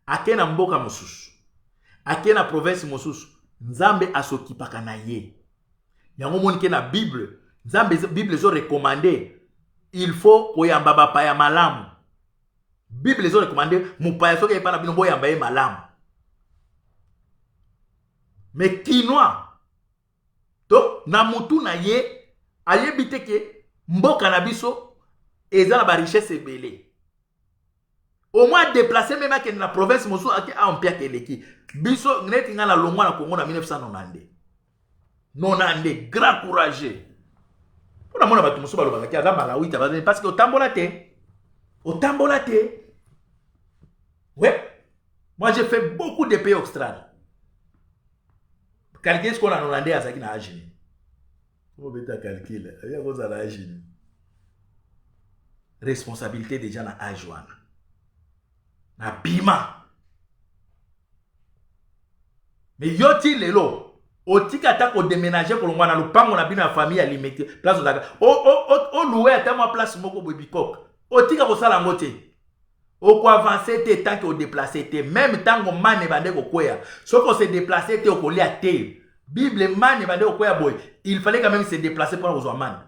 Ake na mboka mosusu. Ake na province mosusu. Nzambe asokipaka na ye. Yango monike na Bible. Nzambe Bible zo recommandé. Il faut koyamba bapaya malamu. Bible zo recommandé mupaya soki epa na bino boyamba ye malamu. Mais kinois to na mutu na ye ayebite ke mboka na biso eza na ba richesse ebele. Au moins déplacer même à la province mosu ake a empia keleki. Biso neti nga na longwa na Congo na 1990. 90 grand courageux. Pour mona batu mosu balobaka ki aza Malawi tabaza parce que otambola te. Otambola te. Ouais. Moi j'ai fait beaucoup de pays australiens. Calculer ce qu'on a en hollandais azaki na Agini. Comment beta calcul? Il y a cosa na Agini. Responsabilité déjà na Ajuana. Na bima. Mais yoti lelo otika ta ko déménager ko longwa na lupango na bino ya famille ya limité place ozaka o louer ata ma place moko bobikok otika ko sala ngote o ko avancer te tant que o déplacer te même tant que mane bande ko kwea so ko se déplacer te o ko lia te Bible mane bande ko kwea boy il fallait quand même se déplacer pour ozwa mane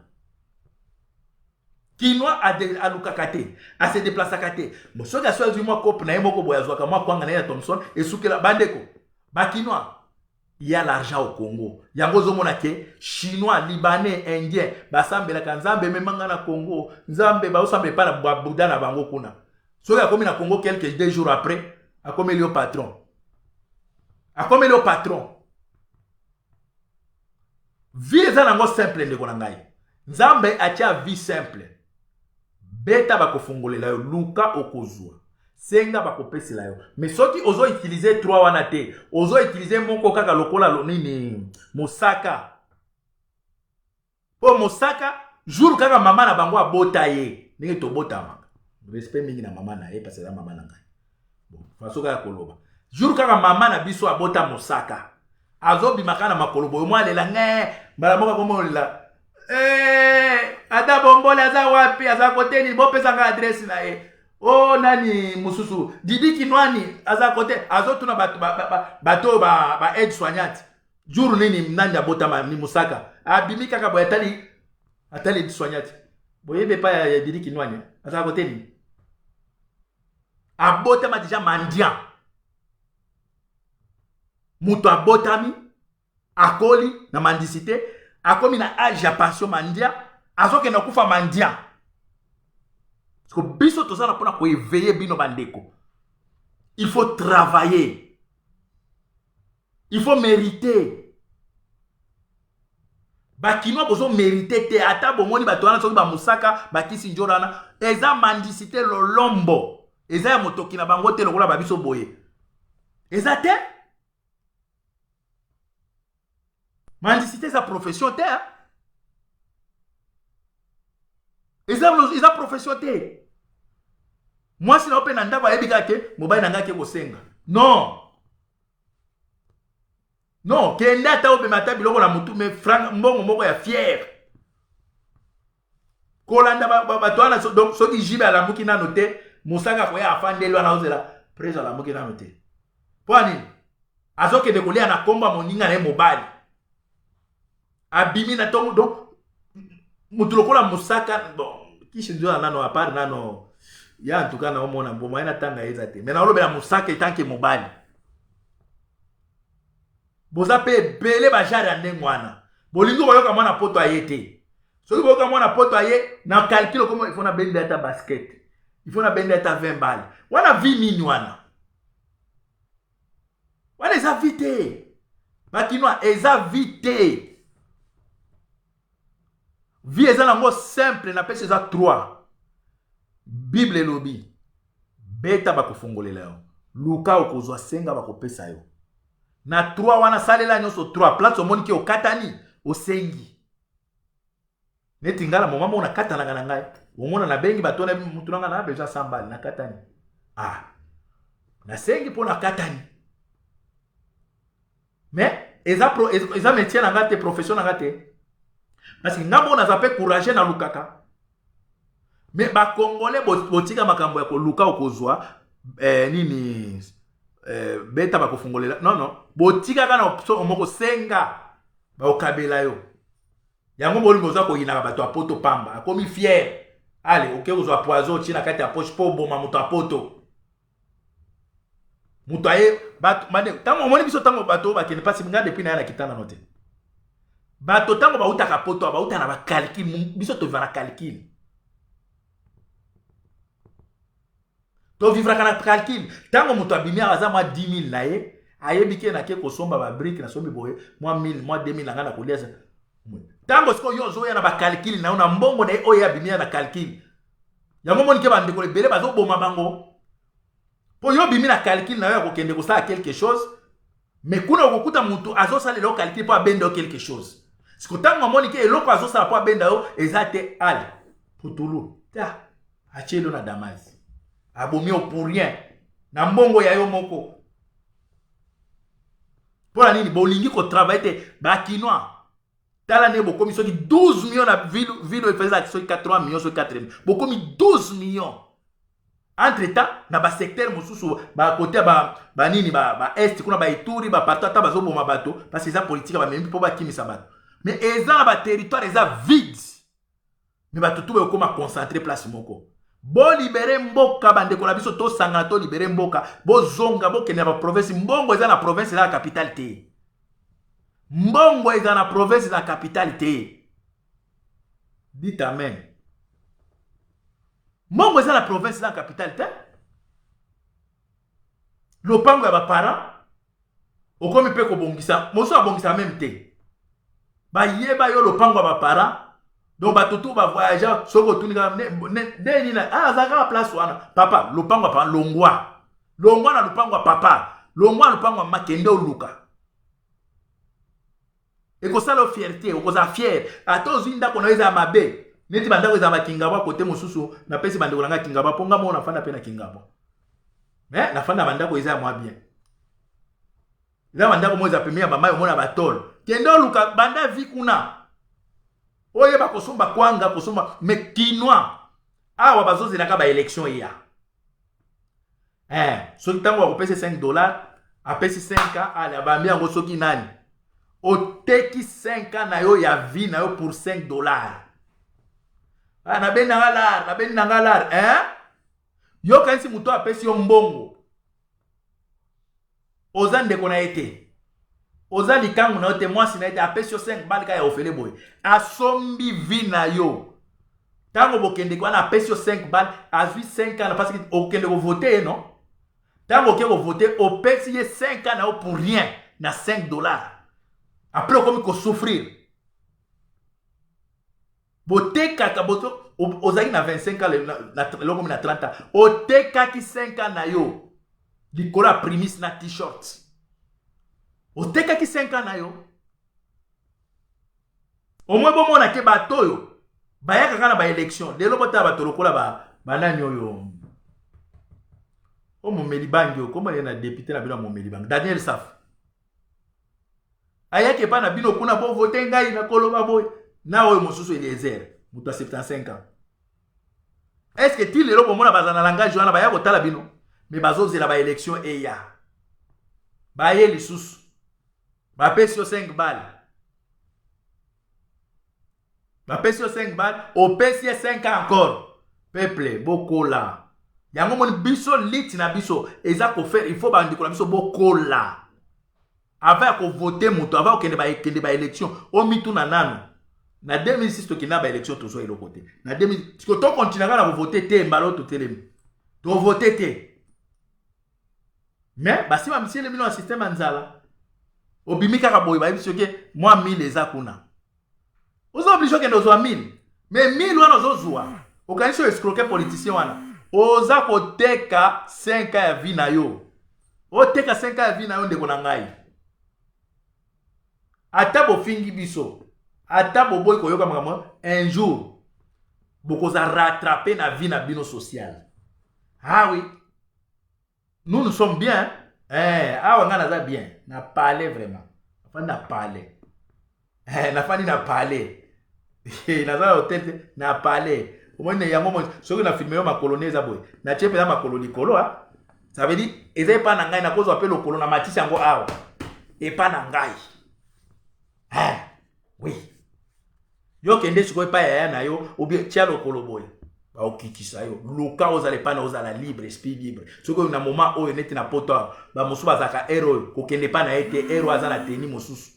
Kinois a lukakate a se déplacer kate mo so ka so du mo cop na yemo ko boy azwa ka mo kwanga na ya Thompson et soukela bande ko ba Kinois il y a l'argent au Congo. Yango zomona ke chinois, libanais, indien, basambela ka nzambe memanga na Congo. Nzambe ba osambe pa na Bouddha na bango kuna. So ya komi na Congo quelques 2 jours après, a komi le patron. A komi le patron. Vie za nango simple ndeko na ngai. Nzambe atia vie simple. Beta ba kofungolela yo luka okozwa. Senga bakopesela yo. Mais soki ozo utiliser 3 wana te, ozo utiliser moko kaka lokola lonini mosaka. Po mosaka jour kaka mama na bango abota ye, ndenge to botama. Respect mingi na mama na ye parce que mama na ngai. Bon, faso kaka koloba. Jour kaka mama na biso abota mosaka. Azo bimaka na makolobo yo mwalela nge, mbala moka komo lela. Ada bombole aza wapi, aza kote ni bo pesa nga adresse na ye. Oh nani mususu Didi Kinwani aza kote azotuna bato ba aide soignante jour nini nani abota ni musaka abimi kaka boy atali aide soignante boyebe pa ya Didi Kinwani aza kote ni abota ma déjà mandian muto abotami akoli na mendicité akomi na âge ya passion mandia azoke na kufa mandia parce que biso tozana pona ko éveiller bino bandeko. Il faut travailler, il faut mériter. Bakino bozo mériter te ata bomoni bato wana soki ba musaka bakisi njorana eza mandicité lolombo eza ya motoki na bango te lokola babiso boye eza te mandicité eza profession te eza profession te. Moi si na ope na ndako ayebi kake mobali na ngake kosenga non non kende ata obema ata biloko na mutu me franc mbongo moko ya fier kolanda bato wana donc soki jibe alamuki nano te musaka koya afandeli wana ozela presa alamuki nano te po nini azokende kolia na komba moninga na ye mobali abimi na tongo donc mutu lokola musaka bon kishinzo nano apart nano ya en tout cas na omona mboma ena tanga eza te mais na olobela musaka etanke mobali boza pe belé ba jara ndenge wana bolingo boyoka mwana poto ayete soki boyoka mwana poto aye na calcul comme il faut na bende ata basket il faut na bende ata 20 balles wana vi nini wana eza vite bakinois eza vite vie eza nango simple na pese eza 3 Bible elobi beta bakofongolela yo luka okozwa senga bakopesa yo na 3 wana salela nyonso 3 place omoni ki okatani osengi neti ngala moma mona katana na ngai omona na bengi batona mutu nanga na beja sambali na katani na sengi po na katani mais eza métier na ngate profession na ngate parce que ngambo na zape courage na lukaka mais ba congolais botika makambo ya ko luka okozwa nini beta bakofungolela non botika kana omoko senga ba okabela yo yango bolingo za ko yina bato apoto pamba akomi fier allez oke kozwa poison china kati ya poche po boma muto apoto muto aye bato mane tango omoni biso tango bato bakene pasi nga depuis na yana kitana note bato tango ba utaka poto ba utana ba calcul biso to vara calcul to vivra kana calcul tango muto abimia aza mwa 10000 na ye ayebike na ke kosomba ba brique na sombi boye mwa 1000 mwa 2000 ngana kolia tango siko yo zo ya na ba calcul na una mbongo na ye oya abimia na calcul yango moni ke bande ko lebele bazo boma bango po yo bimi na calcul na yo ko kende ko sa quelque chose mais kuna okukuta mutu azo sala le calcul po abenda quelque chose siko tango moni ke eloko azo sala po abenda yo ezate ale putulu ta achelo na damazi abomi pour rien na mbongo ya yo moko pour nini bolingi ko travailler te bakinois tala ne bokomi soki 12 millions na ville faisait soki 80 millions soki 4 millions bokomi 12 millions entre temps na ba secteur mususu ba côté ba nini ba est kuna ba Ituri ba partout ta bazo boma bato parce que ça politique ba même po ba kimisa bato mais eza ba territoire eza vide mais bato tout ba koma concentrer place moko bo libérer mboka bande ko la biso to sanga to libérer mboka bo zonga bo kenya ba province mbongo eza na province la capitale te mbongo eza na province la capitale te dites amen mbongo eza na province la capitale te lopango ya ba parents okomi pe ko bongisa moso abongisa même te ba yeba yo lopango ya ba parents donc batutu ba voyager soko tunika deni na azaka place wana papa lopango pa longwa na lopango papa longwa lopango makende oluka eko sala fierté oko za fier atozo inda kona eza mabe neti bandako eza makingaba kote mosusu na pesi bandeko langa kingaba ponga mona fanda pe na kingaba mais na fanda bandako eza mwa bien eza bandako moza pemia mama yo mona batol kende oluka banda vikuna oye ba kosomba kwanga kosomba mais kinois awa bazozi naka ba élection ya soki tango akopesa $5 apesi 5 ale abambi yango soki nani oteki 5 na yo ya vie na yo pour $5 na beni nanga lar yo kanisi muto apesi yo mbongo oza ndeko na ete oza likangu na yo te mwasi na ye te apesi yo 5 balles kaka ya ofele boye asombi vi na yo ntango bokende wana apesi yo 5 balles azwi 5 ans parce que okende kovote ye non ntango oke kovote opesi ye 5 ans na yo pour rien na 5 dollars après okomi kosouffrir botekaka boto ozalaki na 25 ans elokomi na 30 ans otekaki 5 ans na yo likolo ya primis na t-shirt otekaki 5 ans na yo omwe bomona ke bato oyo bayaka kaka na baélection lelo botala bato lokola banani oyo omomeli bangi oyo komona na député na bino ya momeli bangi Daniel Saf ayaki epa na bino kuna bovote ngai na koloba boye na oyo mosusu Eliezer moto ya 75 ans est-ce que ti lelo bomona baza na langage wana baya kotala bino me bazozela baélection eya baye lisusu bapesi yo 5 balles bapesi yo 5 balles opesi ye 5 ans encore peuple bokola yango moni biso liti na biso eza kofaire il faut bandiko na biso bokola avant ya kovote moto avant okende baélection omituna nano na 2006 tokende na baélection tozwa eloko te na 2000 tokontinaka na kovote te mbala oyo totelemi tovote te mais basima misiele bino na systeme ya nzala obimi kaka boye bayebi soki mwa 1000 eza kuna oza oblige okende ozwa 1000 mais 1000 wana ozozwa okanisi oescroke politicien wana oza koteka 5 ans ya vie na yo oteka 5 ans ya vie na yo ndeko na ngai ata bofingi biso ata boboyi koyoka makambo un jour bokoza rattraper na vie na bino sociale ah oui nous sommes bien awa nga naza bien na parler vraiment nafandi na parler nafandi na parler naza na hotel te na parler omoni yango mo soki na filme yo makolo ne eza boye na tie mpenza makolo likolo ça veut dire eza epa na ngai nakozwa mpe lokolo na matisi yango awa epa na ngai oui yo kende sikoyo epa yaya na yo obie tia lokolo boye baokikisa yo luka ozala epa na ozala libre esprit libre soki oyo na moment oyo neti na poto awa bamosusu bazalaka ere oyo kokende epa na ye te ere oyo aza na teni mosusu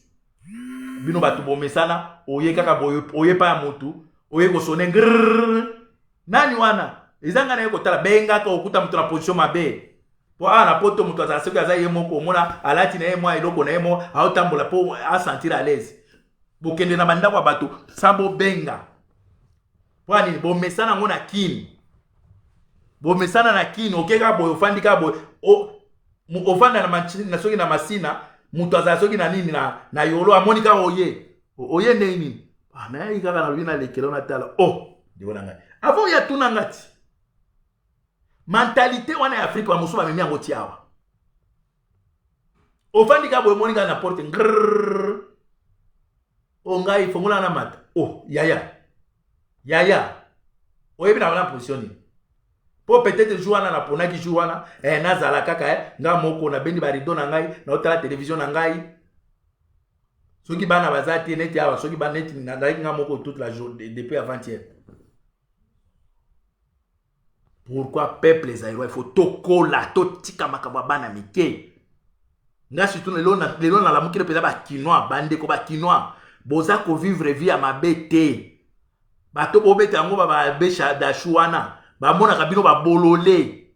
bino bato bomesana oye kaka boye oye pa ya motu oye kosone ngrrr nani wana ezanga na ye kotala bengaka okuta moto na position mabe po awa na poto moto azala soki aza ye moko omona alati na ye mwa eloko na ye mo aotambola mpo asentir à l'aise bokende na bandako ya bato sa bobenga po anini bomesana yango na kini bomesana na kini okeka boye ofandi kaka boye ofanda na soki na masina moto azala soki na nini na yolo amoni kaka oye ndenge nini nayi kaka na lobi na lekelo na tala ndeko na ngai avant ya tuna ngati mentalité wana ya Afrika bamosusu bamemi yango ti awa ofandi kaka boye omoni kaka na porte ngrrr ngai fongola na mata yaya oyebi na wana position nini po peut-être jour wana naponaki jour wana nazala kaka nga moko nabendi barido na ngai naotala télévision na ngai soki bana baza te neti awa soki bana neti nazalaki nga moko toute la journée depuis avant-hier pourquoi peuple zaïrois il faut tokola totika makambo bana mike nga surtout lelo na lamuki peza ba kinois bandeko ba kinois boza ko vivre vie ya mabe te bato bobeta yango ba besha dashu wana bamonaka bino babolole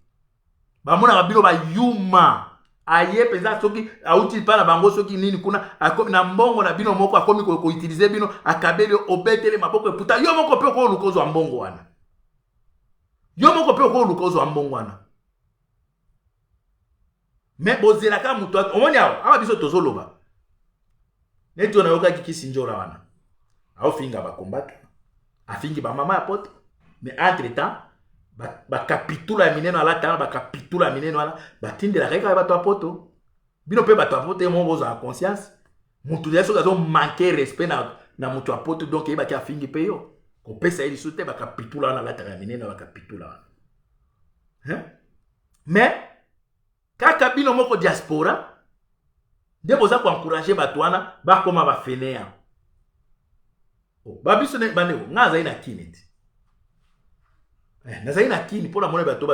bamonaka bino bayuma aye peza soki auti pa na bango soki nini kuna akomi na mbongo na bino moko akomi ko utiliser bino akabeli obetele maboko eputa yo moko pe ko lukozo mbongo wana yo moko pe ko lukozo mbongo wana mais bozela ka mutu omoni awa biso tozoloba neti ona yoka kisinjora wana aofinga bakombata afingi ba mama ya pote mais entre temps ba kapitula ya mineno ala tana ba kapitula ya mineno ala batindela kaka bato apoto bino pe bato apoto mo bozo a conscience mutu yeso gazo manquer respect na mutu apoto donc yeba ki afingi pe yo ko pesa ili sute ba kapitula na la tana ya mineno ba kapitula wana mais kaka bino moko diaspora nde boza ko encourager bato wana ba koma ba fenea babiso ne bandeko ngaza ina kineti nazali na kini pour la monnaie bato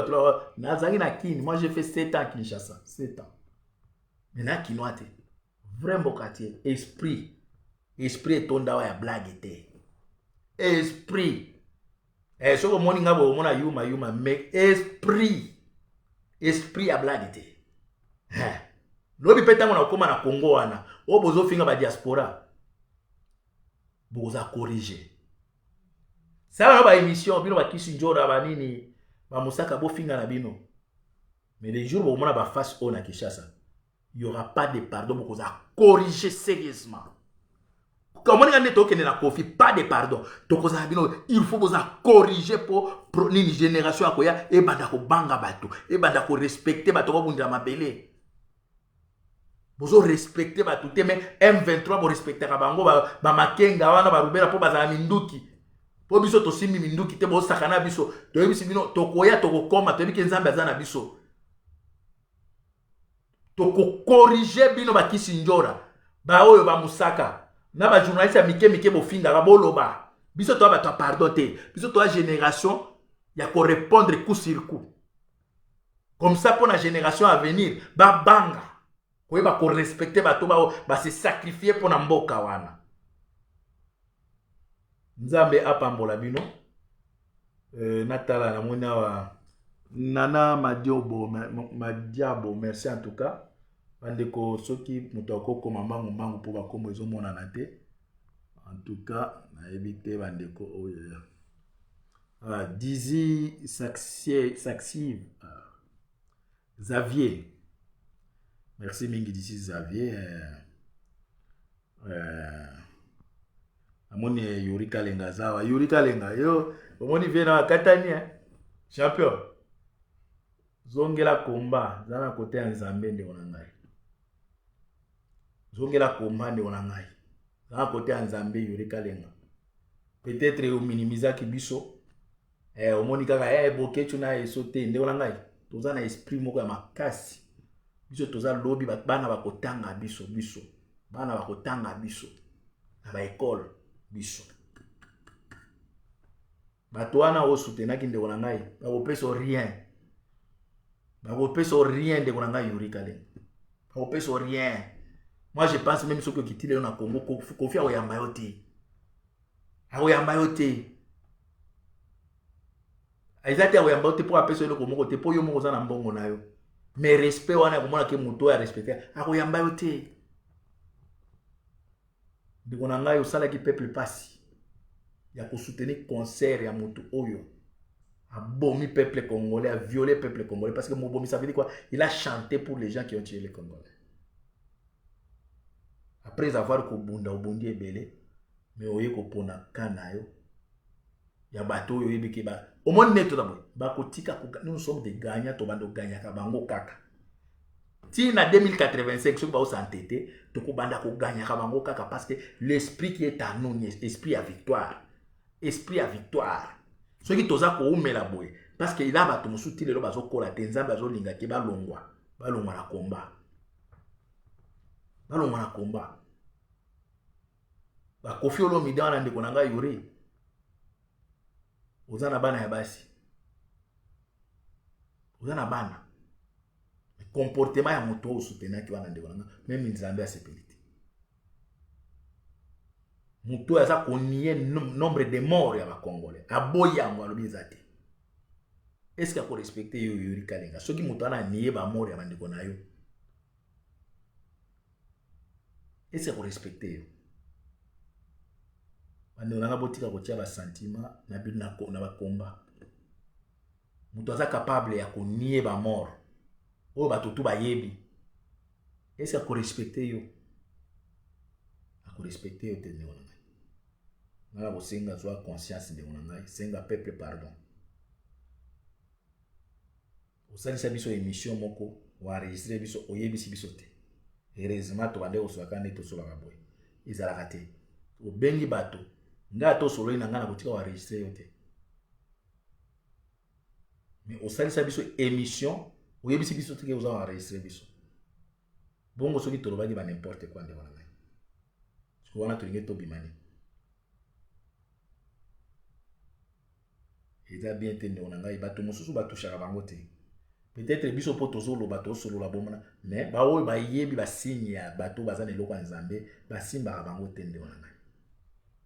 nazali na kini moi j'ai fait 7 ans à Kinshasa 7 ans mais na kinoate vrai mboka te esprit etonda wa ya blague te esprit soko omoni nga boye omona yuma mais esprit ya blague te lobi mpe ntango nakokóma na Congo wana oyo bozofinga badiaspora boza corrige sala no baémission bino bakisi njora banini bamusaka bofinga na bino mais les jours bomona baface oyo na Kinshasa il y aura pas de pardon bokoza corriger sérieusement komoni nga nde tokende na kofi pas de pardon tokozala bino il faut boza corriger po nini génération akoya ebanda kobanga bato ebanda korespecte bato kobundela mabele bozo respecter bato te mais M23 bo respectera bango ba makenga wana barubela po bazala minduki po biso tosimbi minduki te bo sakana biso toyebisi bino tokoya tokokoma toyebi nzambe aza na biso tokokorige bino bakisi njora baoyo bamusaka na ba journaliste ya mike bofinga boloba biso to bato pardon te biso to génération ya ko répondre coup sur coup comme ça pour la génération à venir banga koyeba ko respecter bato ba se sacrifier pour na mboka wana nzambe apambola bino natala na mona wa Nana Madiabo merci en tout cas bandeko soki moto akoko mangu po bakomo ezomona na te en tout cas na éviter bandeko Dizzy Saxive Xavier merci mingi d'ici Xavier amoni Yuri Kalenga zawa Yuri Kalenga yo omoni vena katani champion zongela komba zana kote ya Nzambe nde onangai zongela komba nde onangai zana kote ya Nzambe Yuri Kalenga peut-être o minimizaki biso omoni kaka bokechu na esote nde onangai toza na esprit moko ya makasi biso toza lobi bana bakotanga biso bana bakotanga biso na ba école biso bato wana o soutenaki nde onangai bakopeso rien de konanga Yuri Kalenga bakopeso rien. Moi je pense même ce que kitile na Congo Kofi akoyamba yo te aizati akoyamba yo te po apeso eloko moko te po yo moko oza na mbongo na yo mais respect wana komona ke moto ya respecter akoyamba yo te ndeko na ngai osalaki peuple pasi ya kosoutenir concert ya moto oyo a bomi peuple congolais, a violé peuple congolais. Parce que Mobomi, ça veut dire quoi? Il a chanté pour les gens qui ont tué les Congolais. Après avoir kobunda obundi ebele, mais oye kopona kanayo, ya bateau yo yebiki ba. Au moins neto d'abord, ba kotika nous sommes des gagnants, to bando gagnaka bango kaka. Si na 2085 so ba osantete, to ko banda ko gagnaka bango kaka parce que l'esprit qui est en nous, esprit à victoire. Esprit à victoire. Ce qui toza ko umela boye parce que il a bato musuti lelo bazo kola te nzambe azo linga ke balongwa na komba ba Kofi Olomide wana ndeko nanga Yuri ozana bana ya basi ozana bana comportement ya moto o soutenaki wana ndeko nanga même nzambe asepelite muto aza konie nombre de morts ya ba Congolais aboya ngo alobi ezate. Est-ce qu'il faut respecter Yuri Kalenga? Soki muto ana nié ba mort ya bandeko na yo. Est-ce qu'il faut respecter yo? Bandeko na botika kotia ba sentiment na bitu na ba combat. Muto aza capable ya ko nié ba mort. O ba tutu ba yebi. Est-ce qu'il faut respecter yo? Ako respecter yo te ndeko na. Nala bosenga zwa conscience de monangai, senga peuple pardon. Osalisa biso émission moko, wa enregistrer biso oyebisi biso te. Heureusement to bande oswaka ne to solaka boy. Izalaka te. Obengi bato, nga to solo ina ngana kotika wa enregistrer yo te. Mais osalisa biso émission, oyebisi biso te ke oza wa enregistrer biso. Bongo soki to lobaki ba n'importe quoi nde wana ngai. Ko wana to linge to bimani. Eza bien te ndeko na ngai bato mosusu batushaka bango te peut-être biso po tozoloba tosolola bomona mais baoyo bayebi basigne ya bato baza na eloko ya nzambe basimbaka bango te ndeko na ngai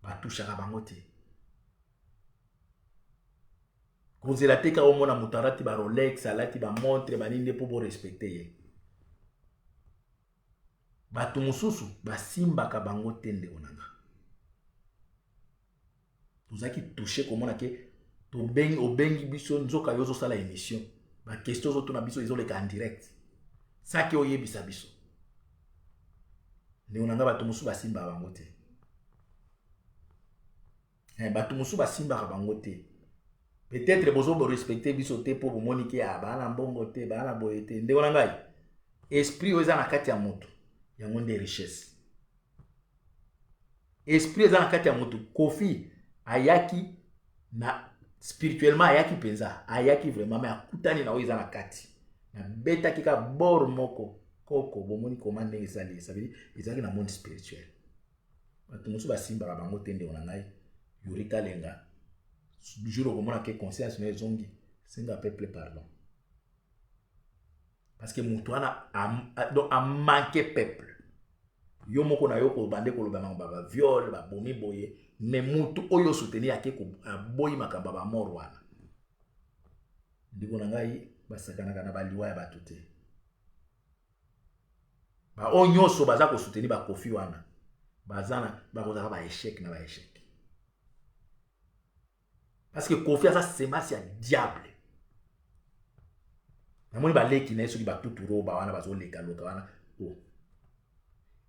batushaka bango te kozela te ka omona moto alati barolex alati bamontre banini nde mpo borespecte ye bato mosusu basimbaka bango te ndeko na ngai tozalaki touche komona ke obengi biso nzoka yo ozosala émission bakestio ozotuna biso ezoleka en direct saki oyebisa biso ndeko na ngai bato mosusu basimbaka bango te bato mosusu basimbaka bango te peut-être bozo borespecte biso te mpo bomoni ke baa na mbongo te baa na boye te ndeko na ngai esprit oyo eza na kati ya moto yango nde richesse esprit eza na kati ya moto Kofi ayaki na spirituellement ayaki penza ayaki vraiment mais akutani na oyo eza na kati na betaki ka bor moko koko bomoni koma ndenge ezali ça veut dire ezalaki na monde spirituel bato mosusu basimbaka bango te ndeko na ngai Yuri Kalenga jour okomona ke conscience na ezongi senga peuple pardon parce que moto wana a manqué peuple yo moko na yo kobande koloba na baba viol ba bomi boye mais moto oyo soutenir ake ko boyi makamba ba mort wana ndiko na ngai basakanaka na baliwa ya bato te ba onyoso baza ko soutenir ba Kofi wana bazana bakozaka ba échec na ba échec parce que Kofi a sa semence ya diable namoni baleki na soki batutu roba wana bazoleka loka wana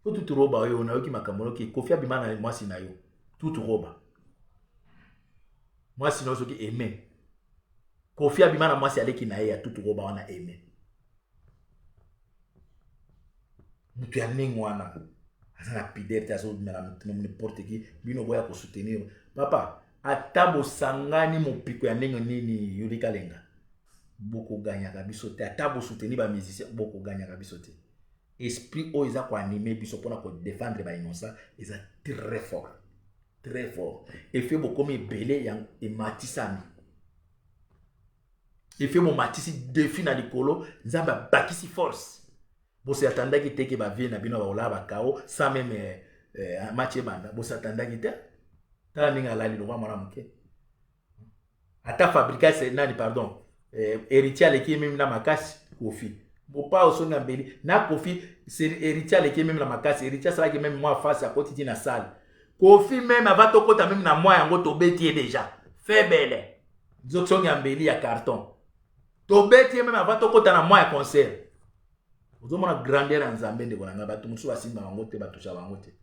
tutu roba oyo na yoki makambo ke Kofi abima na mwasi na yo tutu roba mwasi na yo soki aimé Kofi abima na mwasi aleki na ye ya tutu roba wana aimé mutu ya ndenge wana aza na pidere te azobimela n'importe qui bino boya kosoutenir papa ata bosangani mopiko ya ndenge nini Yuri Kalenga bokoganyaka biso te ata bosoutenir bamusicien bokoganyaka biso te esprit oyo eza koanime biso mpona kodefendre bainnosa eza très fort très fort efe bokomi ebele ya ematisami efe bomatisi defi na likolo nzambe abakisi force bose atandaki te ke bavie na bino baolaa bakao sans même match ebanda bose atandaki te tala ndenge alali lokwa mwana moke ata fabrikase nani pardon héritier aleki meme na makasi Kofi bopa osonga mbeli na Kofi héritier aleki meme na makasi héritier asalaki meme mwa face akoti ti na salle Kofi meme ava tokota meme na mwa yango tobeti ye deja febele nzosonga mbeli ya carton tobeti ye meme ava tokota na mwa ya concert ozomona grandeur ya nzambe ndeko na ngai bato mosusu basimba bango te batusha bango te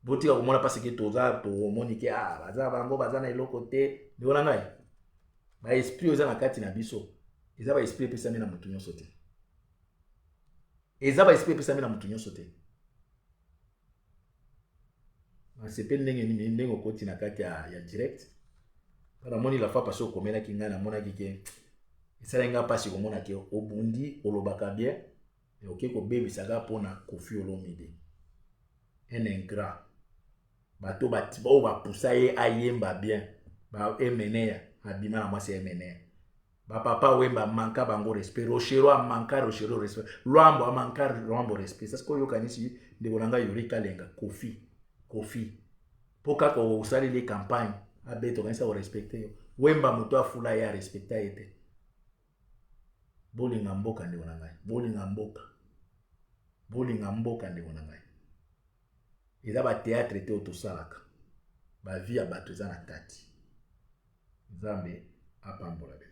botika komona parce que toza tomoni ke baza bango baza na eloko te ndeko na ngai baesprit oyo eza na kati na biso eza baesprit epesami na motu nyonso te eza baesprit epesami na motu nyonso te basepeli ndenge okoti na kati ya direct namoni la fois parce okomelaki ngai namonaki ke esala nga mpasi komona ke obundi olobaka bien oke kobebisaka mpona Kofi Olomide un ingrat bato oyo bapusa ye ayemba bien baemeneya abima na mwasi emeneya bapapa wemba manka bango respect rochero amanka rochero respect lwambo amanka lwambo respect sasi koyokanisi ndeko na ngai Yuri Kalenga Kofi mpo kaka osaleli campagne abeto kanisa korespecte yo wemba moto afula ye arespecta ye te bolinga mboka ndeko na ngai bolinga mboka ndeko na ngai eza bateatre te oyo tosalaka bavie ya bato eza na kati nzambe apambola bino